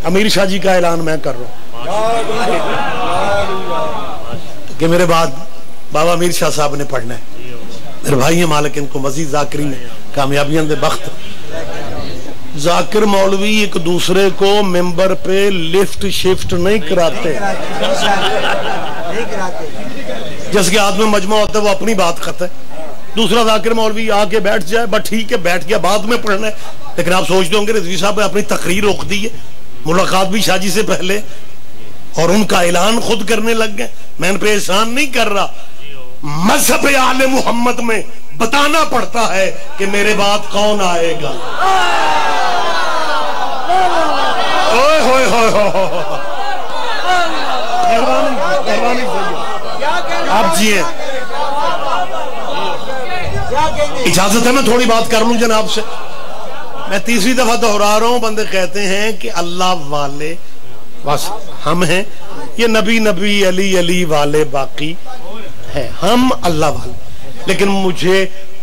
अमीर शाह जी का ऐलान मैं कर रहा हूँ कि मेरे बाद बाबा अमीर शाह साहब ने पढ़ना है। मेरे भाई हैं मालिक इनको मजीद ज़ाकिरीन कामयाबियां दे बख्त। ज़ाकिर मौलवी एक दूसरे को मेंबर पे लिफ्ट शिफ्ट नहीं कराते, जिसके हाथ में मजमा होता है वो अपनी बात करता है, दूसरा ज़ाकिर मौलवी आके बैठ जाए, बस ठीक है बैठ गया, बाद में पढ़ना है। लेकिन आप सोचते होंगे रिजवी साहब ने अपनी तकरीर रोक दी है, मुलाकात भी शादी से पहले, और उनका ऐलान खुद करने लग गए। मैं इन पे एहसान नहीं कर रहा, मजहब आले मोहम्मद में बताना पड़ता है कि मेरे बाद कौन आएगा। ओए होए होए आप जिए, इजाजत है मैं थोड़ी बात कर लूं जनाब से। मैं तीसरी दफा दोहरा रहा हूं, बंदे कहते हैं कि अल्लाह वाले बस हम हैं, ये नबी नबी अली अली वाले बाकी है, हम अल्लाह वाले। लेकिन मुझे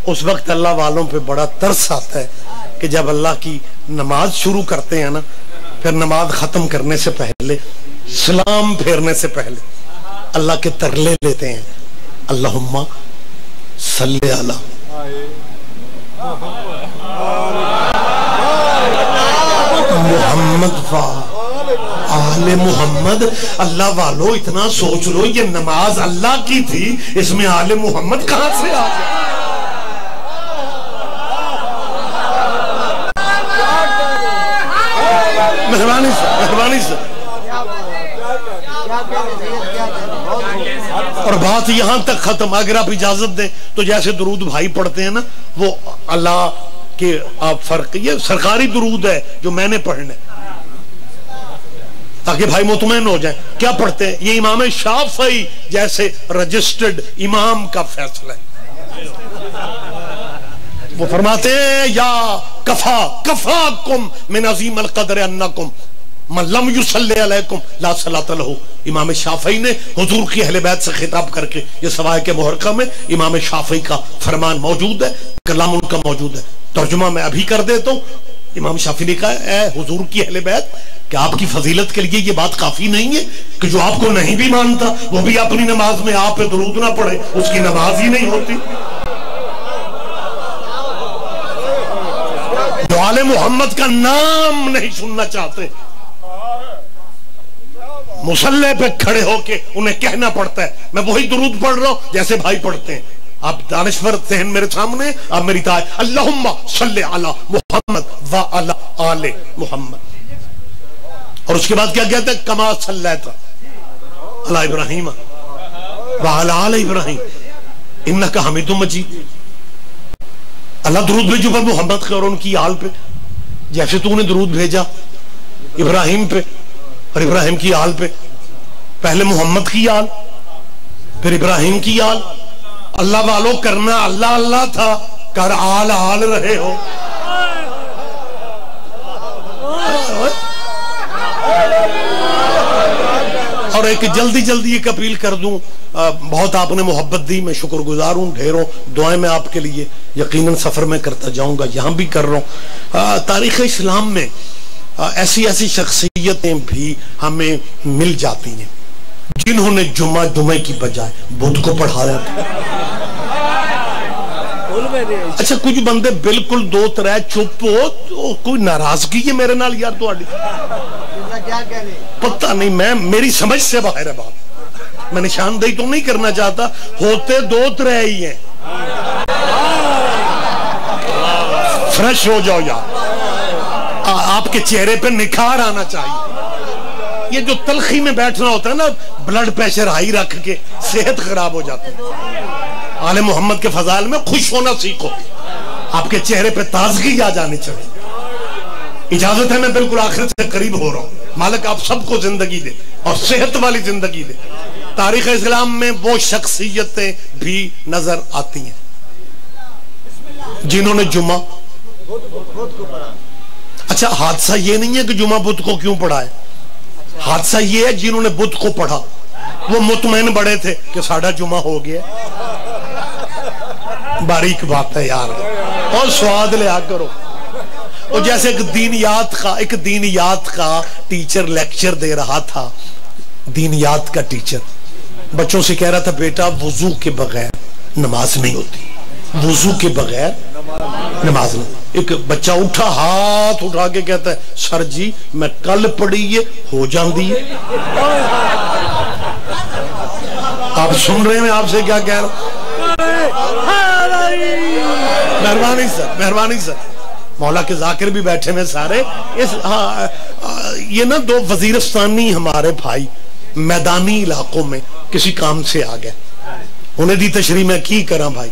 उस वक्त अल्लाह वालों पे बड़ा तरस आता है कि जब अल्लाह की नमाज शुरू करते हैं ना, फिर नमाज खत्म करने से पहले, सलाम फेरने से पहले अल्लाह के तरले लेते हैं, अल्लाहुम्मा सल्ली अला मोहम्मद व आले मोहम्मद। अल्लाह वालों इतना सोच लो, ये नमाज अल्लाह की थी, इसमें आले मोहम्मद कहां से आ गया? मेहरबानी से, मेहरबानी से। और बात यहां तक खत्म, अगर आप इजाजत दें तो जैसे दुरूद भाई पढ़ते हैं ना, वो अल्लाह के आप फर्क, ये सरकारी दुरूद है जो मैंने पढ़ने, ताकि भाई मुतमैन हो जाए। क्या पढ़ते हैं? ये इमाम शाफई जैसे रजिस्टर्ड इमाम का फैसला है। वो फरमाते हैं या कफा कफा कुम मिन अजीम अल कदर अन्नकुम मन लम युसल्ली अलैकुम ला सलात लहू। इमाम शाफई ने हुजूर की अहले बैत से खिताब करके, ये सवाए के मुहर्रका में इमाम शाफई का फरमान मौजूद है, कलाम उनका मौजूद है। तर्जुमा मैं अभी कर देता हूँ। इमाम शाफी ने कहा है हुजूर की अहले बैत कि आपकी फजीलत के लिए ये बात काफी नहीं है कि जो आपको नहीं भी मानता वो भी अपनी नमाज में आप पे दुरूद ना पढ़े, उसकी नमाज ही नहीं होती। जो आले मोहम्मद का नाम नहीं सुनना चाहते, मुसल्ले पे खड़े होके उन्हें कहना पड़ता है मैं वही दुरूद पढ़ रहा हूं जैसे भाई पढ़ते हैं। आप दानिश्वर सहन मेरे सामने, आप मेरी ताय अल्लाहुम्मा सल्ली अला मुहम्मद व अला आले मोहम्मद। और उसके बाद क्या कहते हैं? कमा सल्लैता अला इब्राहीम व अला आले इब्राहीम इन्नका हमीदुम मजीद। अल्लाह दुरूद भेजो पर मोहम्मद के और उनकी आल पे, जैसे तूने दुरूद भेजा इब्राहिम पे और इब्राहिम की आल पे। पहले मोहम्मद की आल, फिर इब्राहिम की आल। अल्लाह वालों करना अल्लाह अल्लाह था, कर आल आल रहे हो। और एक जल्दी जल्दी एक अपील कर दूं, बहुत आपने मोहब्बत दी, मैं शुक्रगुजार हूं, ढेरों दुआएं मैं आपके लिए यकीनन सफर में करता जाऊंगा, यहां भी कर रहा हूं। तारीख इस्लाम में ऐसी ऐसी शख्सियतें भी हमें मिल जाती हैं जिन्होंने जुमे की बजाय बुध को पढ़ाया था। अच्छा कुछ बंदे बिल्कुल दो तरह चुप हो, तो कोई नाराजगी है मेरे नाल यार तुहाडी? पता नहीं, मैं मेरी समझ से बाहर है बात, मैं निशानदेही तो नहीं करना चाहता, होते दो तरह ही हैं। फ्रेश हो जाओ यार, आपके चेहरे पे निखार आना चाहिए। ये जो तलखी में बैठना होता है ना, ब्लड प्रेशर हाई रख के सेहत खराब हो जाती है। आले मोहम्मद के फजाइल में खुश होना सीखो, आपके चेहरे पे ताजगी आ जानी चाहिए। इजाजत है, मैं बिल्कुल आखिरत से करीब हो रहा हूं। मालिक आप सबको जिंदगी दे और सेहत वाली जिंदगी दे। तारीख इस्लाम में वो शख्सियतें भी नजर आती हैं जिन्होंने जुमा अच्छा, हादसा ये नहीं है कि जुमा बुध को क्यों पढ़ा है, हादसा ये है जिन्होंने बुध को पढ़ा वो मुतमईन बड़े थे कि साड़ा जुमा हो गया। बारीक बात है यार, और स्वाद लिया करो। और जैसे एक दीनियात का टीचर लेक्चर दे रहा था, दीनियात का टीचर बच्चों से कह रहा था, बेटा वुजू के बगैर नमाज नहीं होती, वुजू के बगैर नमाज नहीं। एक बच्चा उठा, हाथ उठा के कहता है, सर जी मैं कल पढ़ी है, हो जाती है। आप सुन रहे हैं मैं आपसे क्या कह रहा हूं? मेहरबानी सर, मेहरबानी सर। मौला के जाकिर भी बैठे में सारे इस ये ना दो वजीरस्तानी हमारे भाई मैदानी इलाकों में किसी काम से आ गए, उन्हें दी तशरीह में की करा भाई।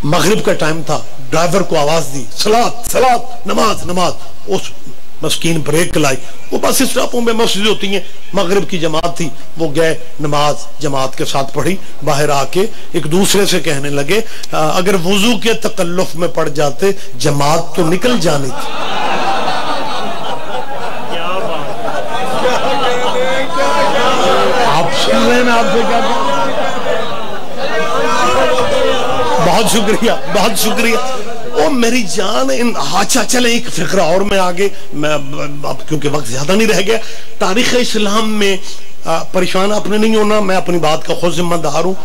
मगरिब का टाइम था, ड्राइवर को आवाज दी, सलात सलात, नमाज नमाज। उस मस्कीन ब्रेक लाई, वो बस स्टॉपों में मस्जिद होती हैं, मगरिब की जमात थी, वो गए नमाज जमात के साथ पढ़ी। बाहर आके एक दूसरे से कहने लगे, अगर वुजू के तकल्लुफ में पड़ जाते जमात तो निकल जानी थी। आप सुन रहे हैं आपसे क्या? बहुत शुक्रिया, बहुत शुक्रिया। ओ मेरी जान, अच्छा चले एक फिक्रा और मैं आगे, मैं अब क्योंकि वक्त ज्यादा नहीं रह गया। तारीख इस्लाम में परेशान आपने नहीं होना, मैं अपनी बात का खुद जिम्मेदार हूँ।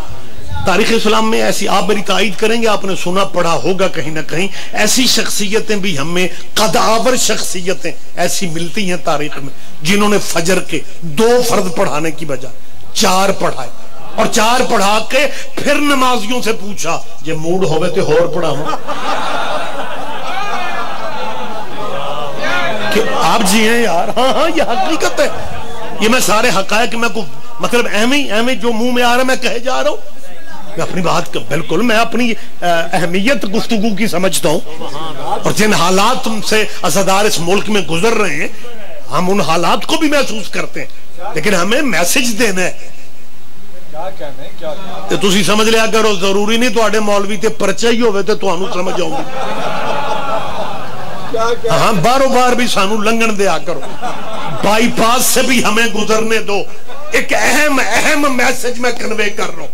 तारीख इस्लाम में ऐसी, आप मेरी तायीद करेंगे, आपने सुना पढ़ा होगा कहीं ना कहीं, ऐसी शख्सियतें भी हमें, कदावर शख्सियतें ऐसी मिलती हैं तारीख में, जिन्होंने फजर के 2 फर्ज पढ़ाने की बजाय 4 पढ़ाए, और 4 पढ़ा के फिर नमाजियों से पूछा, जे मूड होवे तो होर पढ़ाऊं। आप जी हैं यार, हाँ हाँ ये हकीकत है, ये मैं सारे हकायक में को मतलब एवं जो मुंह में आ रहा है मैं कहे जा रहा हूं। मैं अपनी बात का बिल्कुल, मैं अपनी अहमियत गुफ्तगू की समझता हूं, और जिन हालात तुमसे असदार इस मुल्क में गुजर रहे हैं, हम उन हालात को भी महसूस करते हैं, लेकिन हमें मैसेज देना है। तो तुसी समझ लिया करो, जरूरी नहीं तुहाडे मौलवी ते परचा ही होवे ते तुहानू समझ आऊगी। हाँ, बारों बार भी सानू लंघन दिया करो, बाईपास से भी हमें गुजरने दो। एक अहम मैसेज मैं कन्वे कर रहा हूं,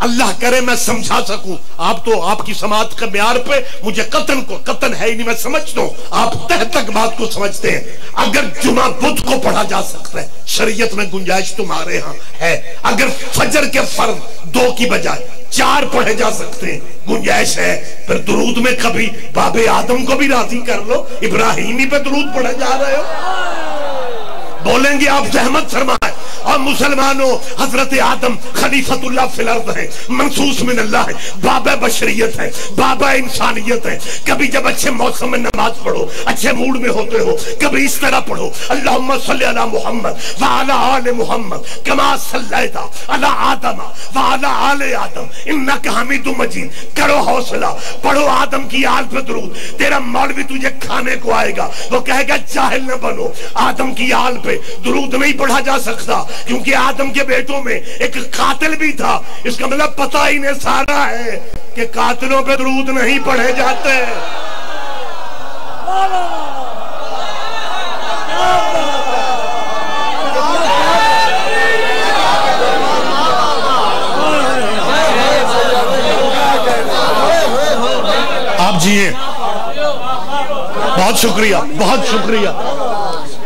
अल्लाह करे मैं समझा सकूं। आप तो आपकी समाज के म्यार पे मुझे कतन है ही नहीं, मैं समझता हूं आप तह तक बात को समझते हैं। अगर जुमा बुध को पढ़ा जा सकता है, शरीयत में गुंजाइश तुम्हारे यहाँ है। अगर फजर के फर्ज 2 की बजाय 4 पढ़े जा सकते हैं, गुंजाइश है। फिर दुरूद में कभी बाबे आदम को भी राजी कर लो, इब्राहिमी पे दुरूद पढ़े जा रहे हो, बोलेंगे आप जहमत फरमाए। और मुसलमानों, हजरत आदम खलीफतुल्लाह फिल अर्द है, मंसूस मिन अल्लाह है, बाबा बशरियत है, बाबा इंसानियत है। कभी जब अच्छे मौसम में नमाज पढ़ो, अच्छे मूड में होते हो, कभी इस तरह पढ़ो, अल्लाहुम्मा सल्ली अला मुहम्मद व अला आले मुहम्मद कमा सल्लैता अला आदम व अला आले आदम इन्नका हमीदुम मजीद। करो हौसला, पढ़ो आदम की आल पे दुरूद। तेरा मौलवी तुझे खाने को आएगा, वो कहेगा जाहिल न बनो, आदम की आल पे दुरूद नहीं पढ़ा जा सकता, क्योंकि आदम के बेटों में एक कातिल भी था। इसका मतलब पता ही नहीं सारा है कि कातिलों पे दुरूद नहीं पढ़े जाते। आप जिए, बहुत शुक्रिया, बहुत शुक्रिया।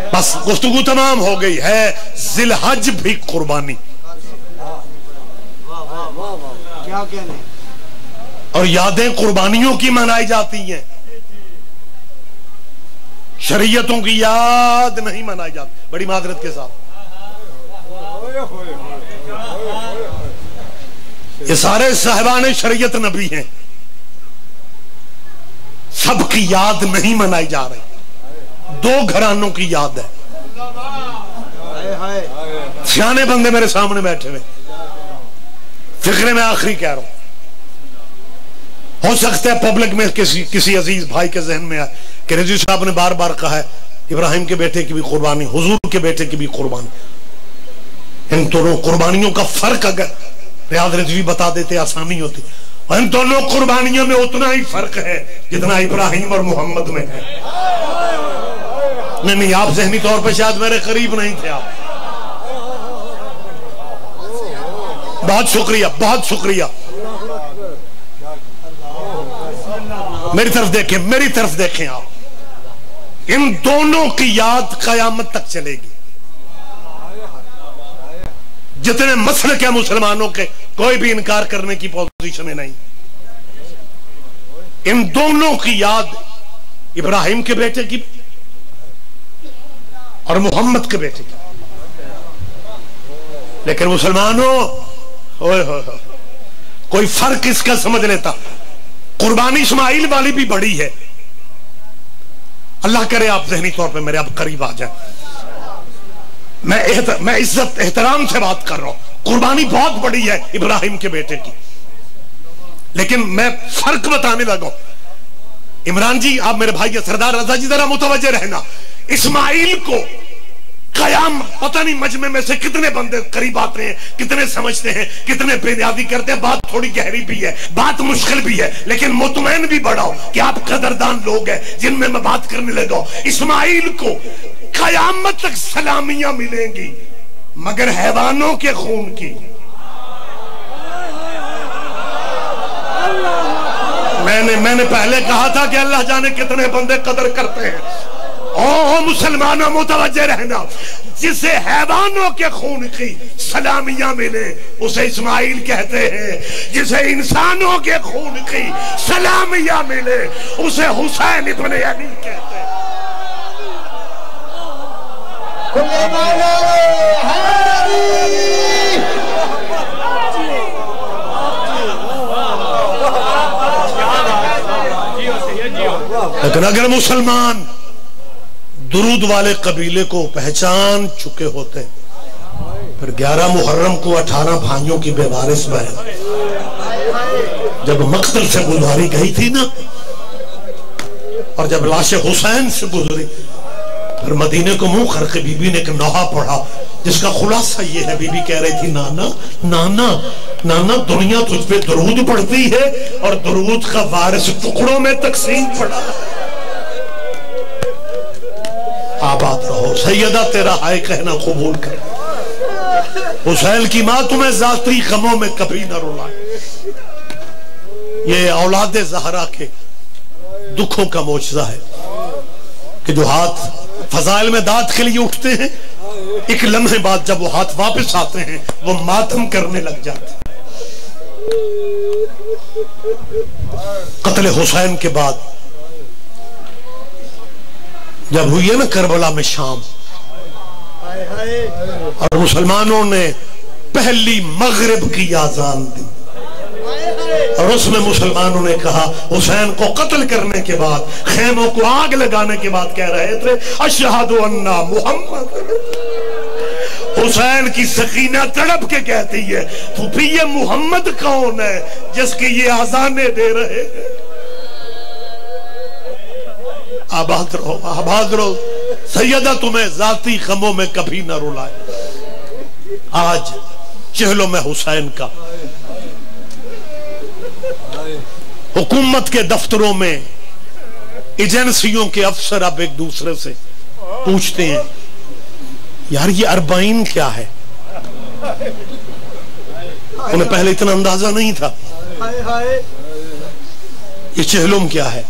बस गुफ्तगू तमाम हो गई है। जिलहज भी कुर्बानी, क्या कहने, और यादें कुर्बानियों की मनाई जाती हैं, शरीयतों की याद नहीं मनाई जाती। बड़ी मादरत के साथ ये सारे साहिबान शरीयत नबी हैं, सबकी याद नहीं मनाई जा रही। 2 घरानों की याद है। सियाने बंदे मेरे सामने बैठे हुए, फिक्रे में आखिरी कह रहा हूं, हो सकता है पब्लिक में किसी अजीज भाई के जहन में आए कि रजी साहब ने बार बार कहा है इब्राहिम के बेटे की भी कुर्बानी, हुजूर के बेटे की भी कुर्बानी। इन दोनों कुर्बानियों का फर्क अगर रियाज रिजवी बता देते आसानी होती। इन दोनों कुर्बानियों में उतना ही फर्क है जितना इब्राहिम और मोहम्मद में है। नहीं, आप ज़हनी तौर पर शायद मेरे करीब नहीं थे आप। बहुत शुक्रिया, बहुत शुक्रिया। मेरी तरफ देखें, मेरी तरफ देखें आप। इन दोनों की याद कयामत तक चलेगी। जितने मसलक है मुसलमानों के, कोई भी इनकार करने की पोजीशन में नहीं। इन दोनों की याद, इब्राहिम के बेटे की और मोहम्मद के बेटे की। लेकिन मुसलमानों, ओए हो, कोई फर्क इसका समझ लेता। कुर्बानी इस्माइल वाली भी बड़ी है। अल्लाह करे आप ज़हनी तौर पे मेरे अब करीब आ जाए। मैं इज्जत एहतराम से बात कर रहा हूं। कुर्बानी बहुत बड़ी है इब्राहिम के बेटे की, लेकिन मैं फर्क बताने लगा। इमरान जी, आप मेरे भाई सरदार रजा जी, जरा मुतवज्जे रहना। इस्माइल को कयाम, पता नहीं मजमे में से कितने बंदे करीब आते हैं, कितने समझते हैं, कितने बेनियादी करते हैं। बात थोड़ी गहरी भी है, बात मुश्किल भी है, लेकिन मुतमैन भी बढ़ाओ कि आप कदरदान लोग हैं जिनमें मैं बात करने लगा। इस्माइल को कयामत तक सलामियां मिलेंगी, मगर हैवानों के खून की। मैंने पहले कहा था कि अल्लाह जाने कितने बंदे कदर करते हैं। ओ मुसलमानों, मुतवज्जे रहना। जिसे हैवानों के खून की सलामियां मिले उसे इस्माइल कहते हैं। जिसे इंसानों के खून की सलामियां मिले उसे हुसैन इब्न अली कहते हैं। लेकिन अगर मुसलमान दुरूद वाले कबीले को पहचान चुके होते, फिर 11 मुहर्रम को 18 भाइयों की बेवारिस बहन जब मक्तल से गुजारी गई थी ना, और जब लाश हुसैन से गुजरी, फिर मदीने को मुंह करके बीबी ने एक नोहा पढ़ा, जिसका खुलासा ये है। बीबी कह रही थी, नाना नाना नाना, दुनिया तुझ पे दुरूद पढ़ती है और दुरूद का वारिस टुकड़ों में तकसीम पड़ा। आबाद रहो सैयदा, तेरा हाय कहना कबूल कर। हुसैन की मां तुम्हें जाती गमों में कभी न रुलाए। ये औलाद ज़हरा के दुखों का मोजज़ा है कि जो हाथ फजाइल में दाद के लिए उठते हैं, एक लम्हे बाद जब वो हाथ वापस आते हैं वो मातम करने लग जाते हैं। कत्ल हुसैन के बाद जब हुई है ना करबला में शाम, और मुसलमानों ने पहली मगरिब की आजान दी, और उसमें मुसलमानों ने कहा, हुसैन को कत्ल करने के बाद, खेमों को आग लगाने के बाद कह रहे थे, अशहदु अन्ना मुहम्मद। हुसैन की सकीना तड़प के कहती है, तो भी ये मुहम्मद कौन है जिसकी ये आजाने दे रहे हैं। आबाद रहो, आबाद रहो सैयदा, तुम्हें जाती गमों में कभी न रुलाए। आज चेहलों में हुसैन का, हुकूमत के दफ्तरों में एजेंसियों के अफसर अब एक दूसरे से पूछते हैं, यार ये अरबाइन क्या है। उन्हें पहले इतना अंदाजा नहीं था। ये चेहलुम क्या है।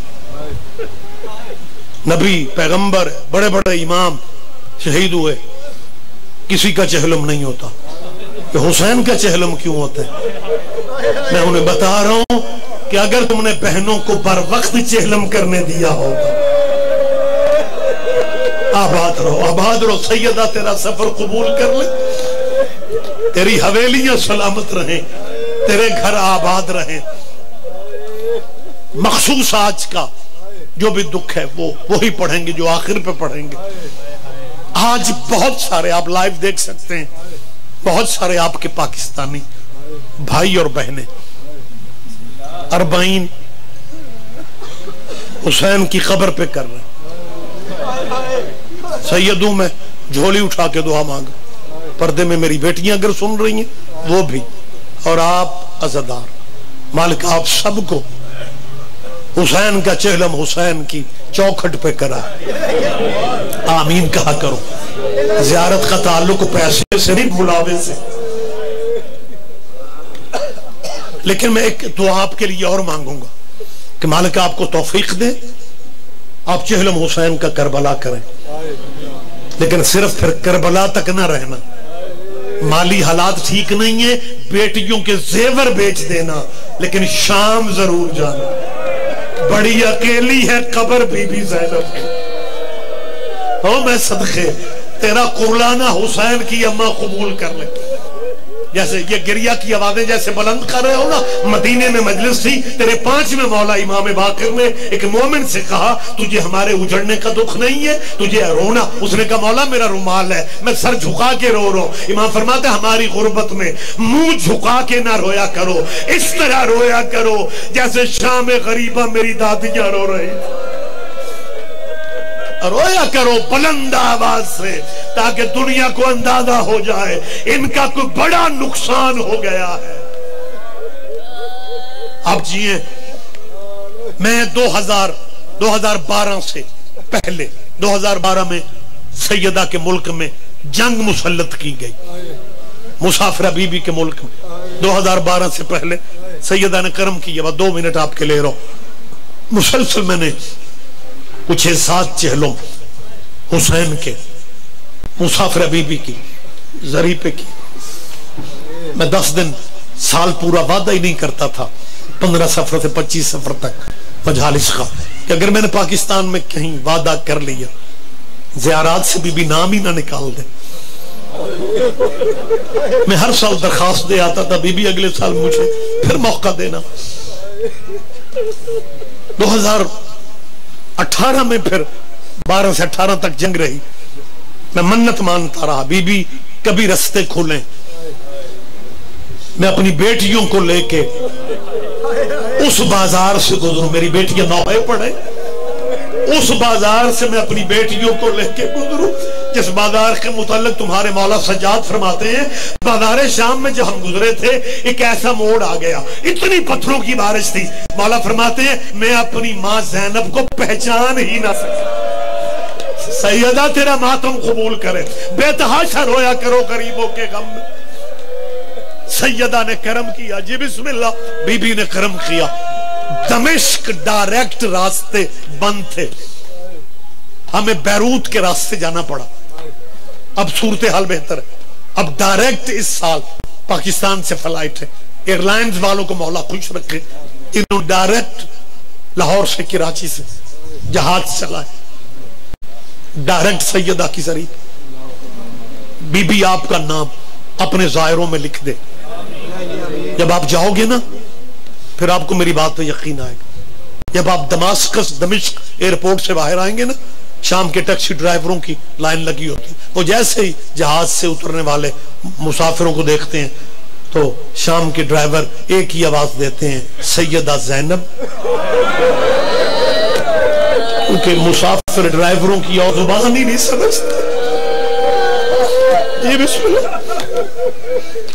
नबी, पैगंबर, बड़े बड़े इमाम शहीद हुए, किसी का चेहलुम नहीं होता। कि हुसैन का चेहलुम क्यों होता है। मैं उन्हें बता रहा हूं कि अगर तुमने बहनों को बर वक्त चेहलम करने दिया होगा। आबाद रहो, आबाद रहो सैयदा, तेरा सफर कबूल कर ले, तेरी हवेलियां सलामत रहें, तेरे घर आबाद रहें। मखसूस आज का जो भी दुख है वो ही पढ़ेंगे जो आखिर पे पढ़ेंगे। आज बहुत सारे आप लाइव देख सकते हैं, बहुत सारे आपके पाकिस्तानी भाई और बहनें अरबाइन हुसैन की कब्र पे कर रहे। सैयदों में झोली उठा के दुआ मांग, पर्दे में मेरी बेटियां अगर सुन रही हैं वो भी, और आप अज़ादार मालिक आप सबको हुसैन का चेहलम हुसैन की चौखट पे करा, आमीन कहा करो। ज़ियारत का ताल्लुक पैसे से नहीं, बुलावे से। लेकिन मैं एक दुआ आपके लिए और मांगूंगा कि मालिक आपको तौफीक दे, आप चेहलम हुसैन का करबला करें, लेकिन सिर्फ फिर करबला तक ना रहना। माली हालात ठीक नहीं है, बेटियों के जेवर बेच देना, लेकिन शाम जरूर जाना। बड़ी अकेली है कब्र बीबी ज़ैनब की। हो मैं सदके तेरा कुर्लाना हुसैन की अम्मा कबूल कर ले। जैसे ये गिरिया की आवाजें जैसे बुलंद कर रहे हो ना, मदीने में मजलिस थी, तेरे 5वें मौला इमाम बाकिर ने एक मोमिन से कहा तुझे हमारे उजड़ने का दुख नहीं है, तुझे रोना? उसने कहा मौला मेरा रुमाल है, मैं सर झुका के रो रहा हूं। इमाम फरमाते हमारी गुर्बत में मुंह झुका के ना रोया करो, इस तरह रोया करो जैसे शाम गरीबा मेरी दादियां रो रही। रोया करो बुलंद आवाज से, ताकि दुनिया को अंदाजा हो जाए इनका कोई बड़ा नुकसान हो गया है। अब जिए मैं 2012 से पहले 2012 में सैयदा के मुल्क में जंग मुसल्लत की गई, मुसाफिरा बीबी के मुल्क में 2012 से पहले सैयदा ने कर्म किया। 2 मिनट आपके ले रहा हूं। मुसलसल मैंने कुछ 7 चेहलों हुसैन के, मुसाफिरा बीबी की, जरीफे की, मैं 10 दिन साल पूरा वादा ही नहीं करता था, 15 सफर से 25 सफर तक मजालिस का, कि अगर मैंने पाकिस्तान में कहीं वादा कर लिया ज़ियारात से बीबी नाम ही ना निकाल दे। मैं हर साल दरखास्त दे आता था, बीबी अगले साल मुझे फिर मौका देना। 2018 में फिर 12 से 18 तक जंग रही। मैं मन्नत मानता रहा बीबी कभी रास्ते खोलें, मैं अपनी बेटियों को लेके उस बाजार से गुजरूं। मेरी बेटियां 9 पढ़े, उस बाजार से मैं अपनी बेटियों को लेके गुजरूं जिस बाजार के मुताल्लिक तुम्हारे मौला सज्जाद फरमाते हैं, बाजार शाम में जब हम गुजरे थे एक ऐसा मोड़ आ गया, इतनी पत्थरों की बारिश थी, मौला फरमाते हैं मैं अपनी माँ ज़ैनब को पहचान ही ना सका। सैयदा तेरा मातम कबूल करे, बेतहाशा रोया करो गरीबों के गम में। सैयदा ने करम किया जी, बिस्मिल्लाह। बीबी ने करम किया। दमिश्क डायरेक्ट रास्ते बंद थे, हमें बैरूत के रास्ते जाना पड़ा। अब सूरत हाल बेहतर है, अब डायरेक्ट इस साल पाकिस्तान से फ्लाइट है। एयरलाइंस वालों को मौला खुश रखे, इन्होंने डायरेक्ट लाहौर से कराची से जहाज चला है, डायरेक्ट सैयदा की जरिए। बीबी आपका नाम अपने जायरों में लिख दे, जब आप जाओगे ना फिर आपको मेरी बात पे यकीन आएगा। जब आप दमिश्क एयरपोर्ट से बाहर आएंगे ना, शाम के टैक्सी ड्राइवरों की लाइन लगी होती, वो जैसे ही जहाज से उतरने वाले मुसाफिरों को देखते हैं तो शाम के ड्राइवर एक ही आवाज देते हैं, सैयदा ज़ैनब। उनके मुसाफिर ड्राइवरों की और जुबान ही नहीं समझते। ये बिस्मिल्लाह।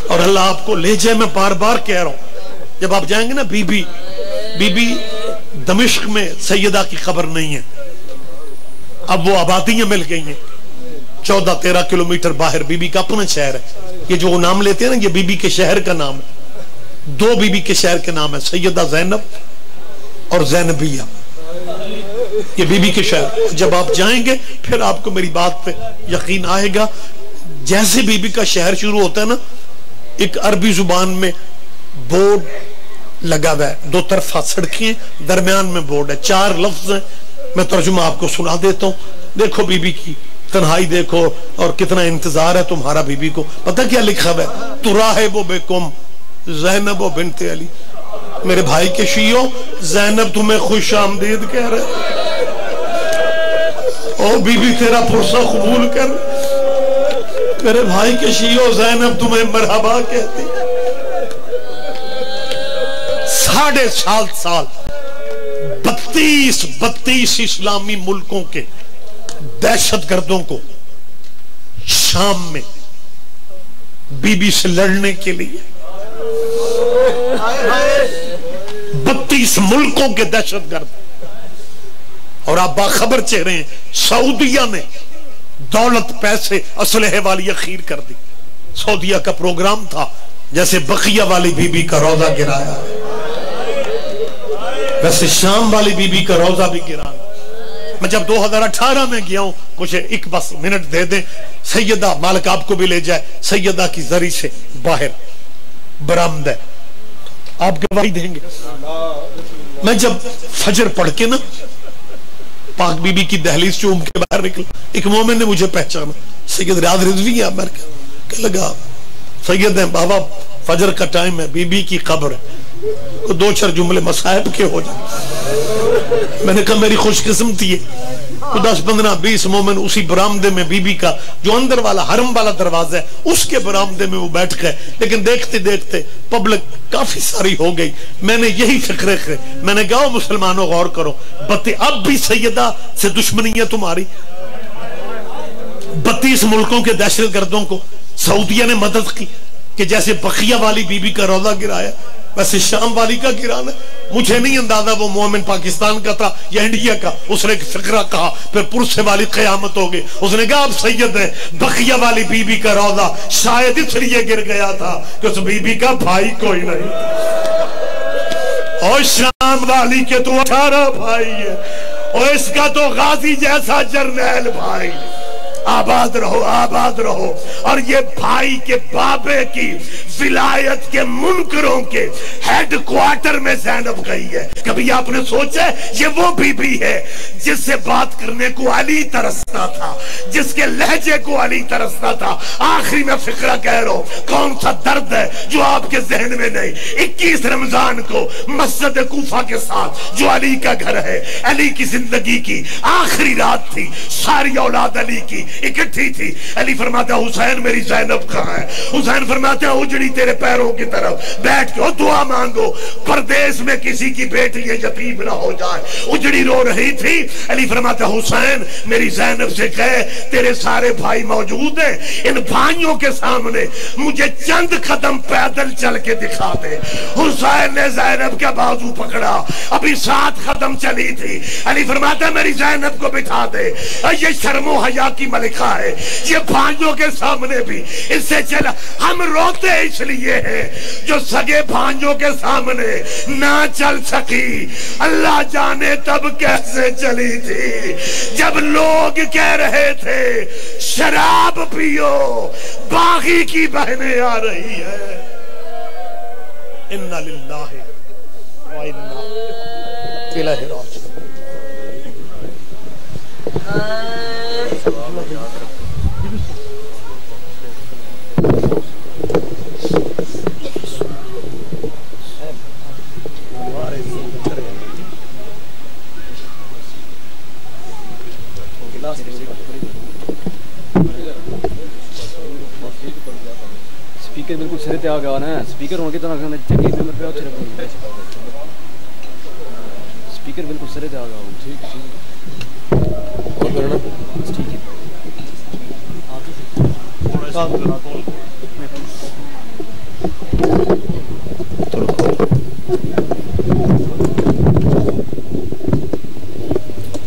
और अल्लाह आपको ले जाए, मैं बार बार कह रहा हूं, जब आप जाएंगे ना बीबी दमिश्क में सैयदा की खबर नहीं है, अब वो आबादियां मिल गई हैं 14-13 किलोमीटर बाहर। बीबी का अपना शहर है, ये जो नाम लेते हैं ना, ये बीबी के शहर का नाम है। 2 बीबी के शहर के नाम है, सैयदा ज़ैनब और ज़ैनबिया, ये बीबी के शहर। जब आप जाएंगे फिर आपको मेरी बात पे यकीन आएगा। जैसे बीबी का शहर शुरू होता है ना, एक अरबी जुबान में बोर्ड लगा हुआ है, 2 तरफा सड़कें, दरमियान में बोर्ड है, 4 लफ्ज हैं। मैं तर्जुमा आपको सुना देता हूँ। देखो बीबी की तन्हाई देखो और कितना इंतजार है तुम्हारा बीबी को। पता क्या लिखा हुआ है? तुराहिबु बिकुम ज़ैनब बिन्ते अली। मेरे भाई के शियो, ज़ैनब तुम्हें खुश आमदीद कह रहे। ओ बीबी तेरा पुरसा कबूल कर। मेरे भाई के शियो, ज़ैनब तुम्हें मरहबा कहती। 7.5 साल 32 इस्लामी मुल्कों के दहशतगर्दों को शाम में बीबी से लड़ने के लिए 32 मुल्कों के दहशतगर्द, और आप बाखबर चेहरे हैं, सऊदिया ने दौलत पैसे असलहे वाली अखीर कर दी। सऊदिया का प्रोग्राम था जैसे बकिया वाली बीबी का रोजा गिराया, वैसे शाम वाली बीबी का रोजा भी गिरा। मैं जब 2018 में गया हूं, कुछ एक बस मिनट दे दें, सैयदा मालिक आपको भी ले जाए, सैयदा की जरी से बाहर बरामद है, आप गवाही देंगे। मैं जब फजर पढ़ के ना पाक बीबी की दहलीज चूम के बाहर निकला, एक मोमिन ने मुझे पहचाना, सैयद रियाद रिजवी है। मैं क्या लगा, सैयद है बाबा, फजर का टाइम है, बीबी की कब्र है, को 2-4 जुमले मसाहब के हो जाए। मैंने कहा मेरी खुशकिस्मती है, तो 10-15-20 मोमिन उसी बरामदे में बीबी का जो अंदर वाला हरम वाला दरवाजा है उसके बरामदे में वो बैठ गए। लेकिन देखते देखते पब्लिक काफी सारी हो गई। मैंने यही फिक्र करे, मैंने कहा मुसलमानों गौर करो, बते अब भी सैयदा से दुश्मनी है तुम्हारी। 32 मुल्कों के दहशतगर्दों को सऊदिया ने मदद की कि जैसे बकिया वाली बीबी का रौदा गिराया वैसे शाम वाली का गिराना। मुझे नहीं अंदाजा वो मोमिन पाकिस्तान का था या इंडिया का, उसने एक फिक्रा कहा, फिर पुरसे वाली कयामत हो गई। उसने कहा आप सैयद है, बकिया वाली बीबी का रौदा शायद इसलिए गिर गया था कि उस बीबी का भाई कोई नहीं, और शाम वाली के तो 18 भाई है, और इसका तो गाजी जैसा जर्नैल भाई। आबाद रहो, आबाद रहो। और ये भाई के बाबे की विलायत के मुनकरों के हेडक्वार्टर में ज़ैनब गई है। कभी आपने सोचा ये वो बीबी है जिससे बात करने को अली तरसता था, जिसके लहजे को अली तरसता था। आखिरी में फिक्रा कह रहा हूं, कौन सा दर्द है जो आपके जहन में नहीं। 21 रमजान को मस्जिद कूफा के साथ जो अली का घर है, अली की जिंदगी की आखिरी रात थी, सारी औलाद अली की इकट्ठी थी। अली फरमाता हुसैन मेरी ज़ैनब कहाँ है? हुसैन फरमाते हैं उजड़ी तेरे पैरों की तरफ बैठ के दुआ मांगो, परदेश में किसी की बेटी यतीम ना हो जाए। उजड़ी रो रही थी। अली फरमाता हुसैन मेरी ज़ैनब से कहे तेरे सारे भाई मौजूद हैं, इन भाइयों के सामने मुझे चंद कदम पैदल चल के दिखा दे। हुसैन ने ज़ैनब का बाजू पकड़ा, अभी 7 कदम चली थी। अली फरमाता मेरी ज़ैनब को बिठा दे, ये शर्मो हया की मलिका है, ये भाइयों के सामने भी इससे चला। हम रोते इसलिए हैं जो सगे भाइयों के सामने ना चल सकी। अल्लाह जाने तब कैसे चली थी जब लोग कह रहे थे शराब पियो, बागी की बहनें आ रही है। इन्ना लिल्लाहि व इन्ना इलैहि राजिऊन। स्पीकर बिल्कुल सिरे ते आ गया ना, स्पीकर होने की तरह चंगी नंबर पे अच्छे रखो। स्पीकर बिल्कुल सिरे ते आ गया। ठीक ठीक और करना ठीक है।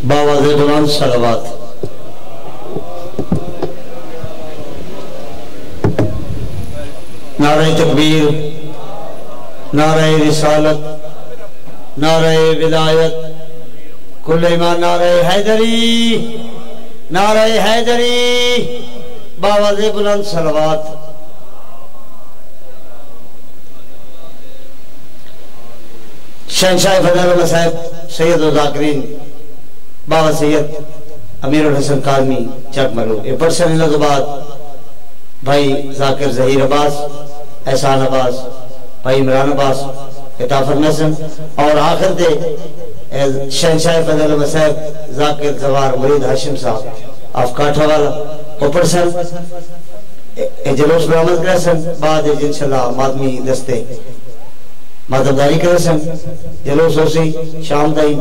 बाबा ज़ेबुलान सलावत। नारे तकबीर, नारे रिसालत, नारे विलायत, कुल ईमान, नारे हैदरी, नारे हैदरी। बाबा ज़ेबुलान सलावत। शहंशाह फजल साहब सैयद ज़ाकिरीन बाबा सैयद अमीरुल हसन काज़मी चकमरू। ये पर्सन के बाद भाई जाकिर जहीर अब्बास, एहसान अब्बास, भाई इमरान अब्बास, इताफर नसन और आखिर दे शहंशाह फजल साहब जाकिर जवार मुरीद हाशिम साहब ऑफ काठावाला। ऊपर सन जुलूस बरामद करे सन, बाद इंशाल्लाह मादमी दस्ते मातमदारी करे सन। जुलूस होसी शाम ताई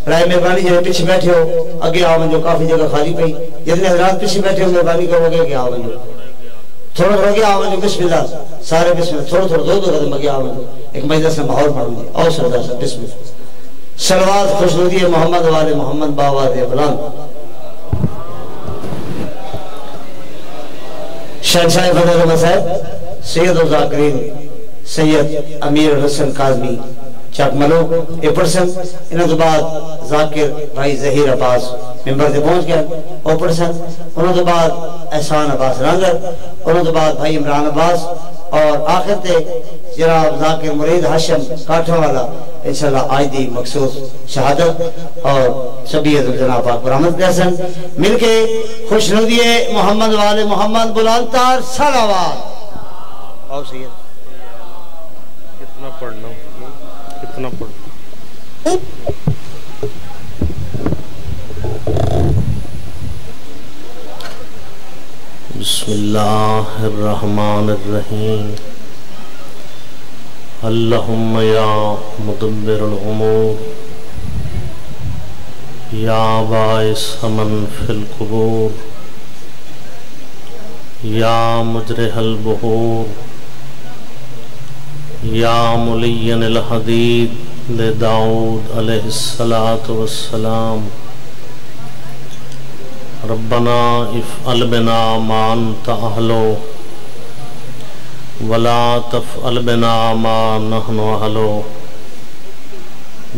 राय मेहरबानी जो पीछे बैठे हो अगे आओ, जो काफी जगह खाली पई, जितने हजरात पीछे बैठे हो मेहरबानी करो अगे आओ। थोड़ा थोड़ा क्या आवाज बिस्मिल्लाह सारे बिस्मिल्लाह थोड़ा थोड़ा दो कदम आगे आवाज एक मजलिस में माहौल बन गया और सरदार साहब बिस्मिल्लाह सलवात खुशनुदी मोहम्मद वाले मोहम्मद बाबा दे बुलंद शहंशाह फजल अहमद साहब सैयद उल ज़ाकिरीन सैयद अमीर हसन काज़मी चकमलो ए पर्सन इन्हों तो बाद जाकिर भाई जहीर अब्बास मेंबर से पहुंच गया ओ पर्सन उन्होंने तो बाद एहसान अब्बास रंगर उन्होंने तो बाद भाई इमरान अब्बास और आखिर ते जनाब जाकिर मुरीद हाशिम काठों वाला इंशाल्लाह आज दी मखसूस शहादत और शबीयत जनाब अकबर अहमद हसन मिलके खुशनुदी मोहम्मद वाले मोहम्मद बुलंदतार सलावत और सैयद कितना पढ़ना कितना पढ़ना बिस्मिल्लाहिर्रहमानिर्रहीम अल्लाहुम्मा या मुदब्बिरुल उमूर या बाइस मन फिल कुबूर या मुजरिहल बुहूर या मुलिय्यनिल हदीद ले दाऊद अलैहिस्सलातु वस्सलाम रब्बना इफ़अल बिना मा अन्त अहलो वला तफ़अल बिना मा नहनु अहलो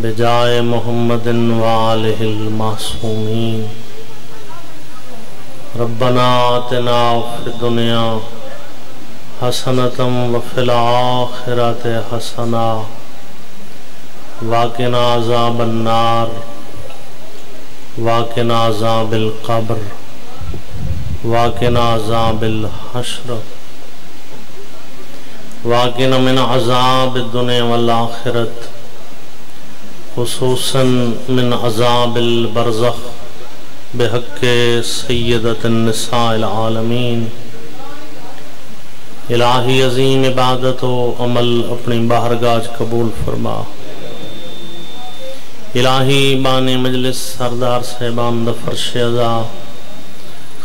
बिजाए मुहम्मदिन व आलिहिल मासूमीन रब्बना आतिना फ़िद दुनिया हसनतम व फिल आखिरति हसना वाकिना अज़ाबन नार वाकिना अज़ाबिल क़ब्र वाकिना अज़ाबिल हश्र वाकिना मिन अज़ाबिद दुनिया वल आखिरत खुसूसन मिन अज़ाबिल बरज़ख बिहक़्क़े सय्यदतिन निसाइल आलमीन। इलाही अज़ीम इबादत व अमल अपनी बारगाह कबूल फरमा। इलाही बानी मजलिस सरदार साहिबान द फर्श अज़ा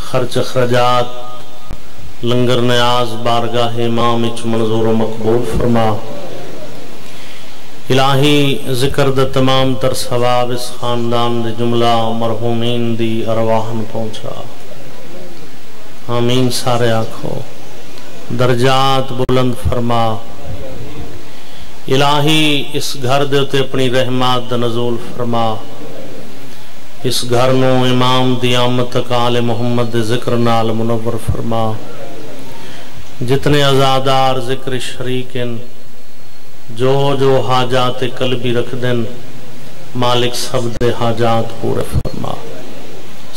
खर्च खर्जात लंगर न्याज बारगाह इमाम इच मंजूर व मकबूल फरमा। इलाही जिक्र द तमाम तर सवाब इस खानदान दे जुमला मरहूमीन दी अरवाहन पहुंचा। आमीन सारे आखो दर्जात बुलंद फरमा। इलाही इस घर दे उते अपनी रहमत दा नज़ूल फरमा। इस घर नू इमाम दी आमद तक आले मुहम्मद दे जिक्र नाल मुनव्वर फरमा। जितने अज़ादार जिक्र शरीकन जो जो हाजात कल्बी रख देन मालिक सब दे हाजात पूरे फरमा।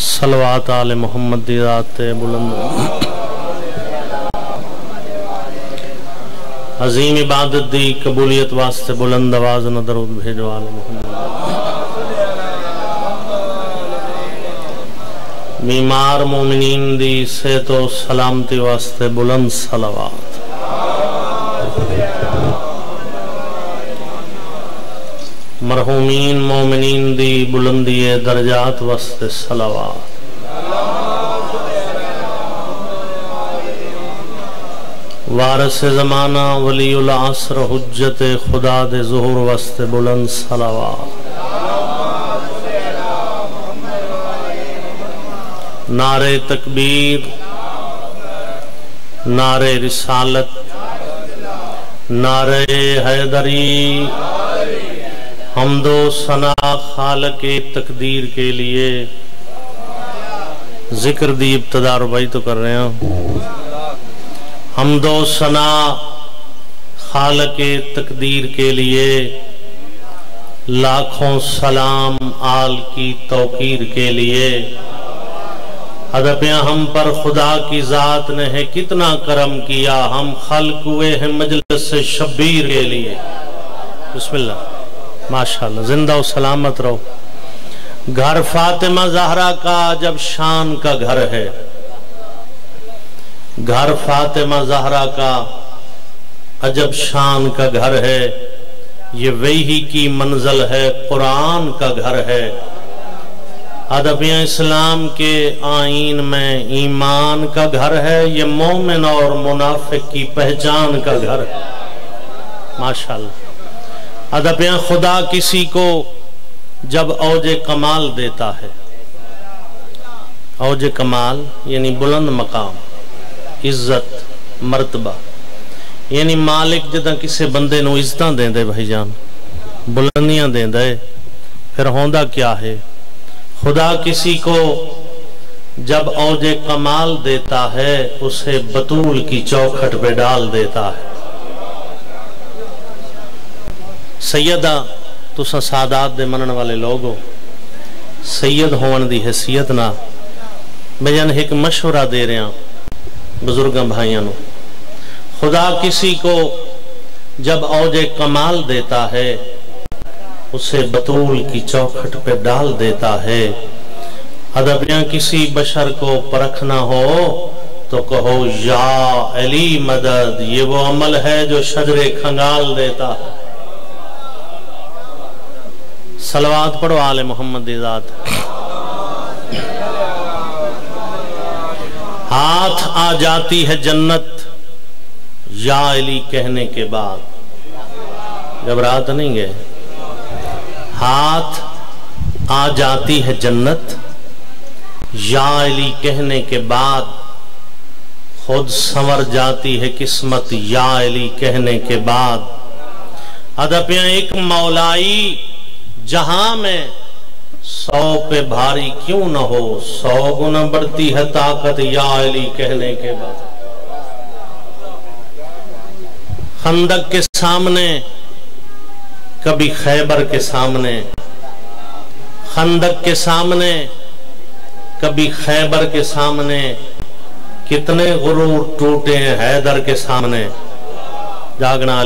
सलवात आले मुहम्मद दी रात बुलंद। अजीम इबादत दी कबूलियत वास्ते बुलंद आवाज न दरूद भेजो आले मुहम्मद। बीमार मोमिनीन दी सेहत व सलामती वास्ते बुलंद सलावत। मरहूमीन मोमिनीन दी बुलंदी दर्जात वास्ते सलावत। वारिस ज़माना वलीउल असर हुज्जत खुदा दे ज़ुहूर वास्ते बुलंद सलावत। नारे तकबीर नारे रिसालत नारे हैदरी हमदो सना खालक तकदीर के लिए। जिक्र दी इब्तिदा रुबाई तो कर रहे हैं। हमदो सना खालक तकदीर के लिए लाखों सलाम आल की तौकीर के लिए। अदबिया हम पर खुदा की जात ने है कितना करम किया। हम खल्क हुए हैं मजलिस से शब्बीर के लिए। बिस्मिल्लाह माशाअल्लाह जिंदा व सलामत रहो। घर फातिमा ज़हरा का जब शान का घर है। घर फातिमा ज़हरा का अजब शान का घर है। ये वही की मंजिल है कुरान का घर है। अदबिया इस्लाम के आईन में ईमान का घर है, ये मोमिन और मुनाफिक की पहचान का घर है। माशाअल्लाह। अदबिया खुदा किसी को जब औजे कमाल देता है, औजे कमाल यानी बुलंद मकाम, इज्जत, मर्तबा, यानी मालिक जदा किसी बंदे नूं इज्जतां देंदे भाईजान, बुलंदियां देंदा है, फिर होंदा क्या है? खुदा किसी को जब औजे कमाल देता है उसे बतूल की चौखट पे डाल देता है। सैयदा तुसा सादात दे मनन वाले लोग हो, सैयद होने दी हैसियत ना मैं जन एक मशवरा दे रहा बुजुर्गों भाइयों, खुदा किसी को जब औजे कमाल देता है उसे बतूल की चौखट पे डाल देता है। अदबिया किसी बशर को परखना हो तो कहो या अली मदद, ये वो अमल है जो शजरे खंगाल देता है। सलवात पढ़ो आले मोहम्मद दी जात। हाथ आ जाती है जन्नत या अली कहने के बाद। घबरात नहीं गए? हाथ आ जाती है जन्नत या अली कहने के बाद, खुद संवर जाती है किस्मत या अली कहने के बाद। अदबिया एक मौलाई जहां में 100 पे भारी क्यों न हो, 100 गुना बढ़ती है ताकत या अली कहने के बाद। खंदक के सामने कभी खैबर के सामने, खंदक के सामने कभी खैबर के सामने, कितने गुरूर टूटे हैं हैदर के सामने। जागना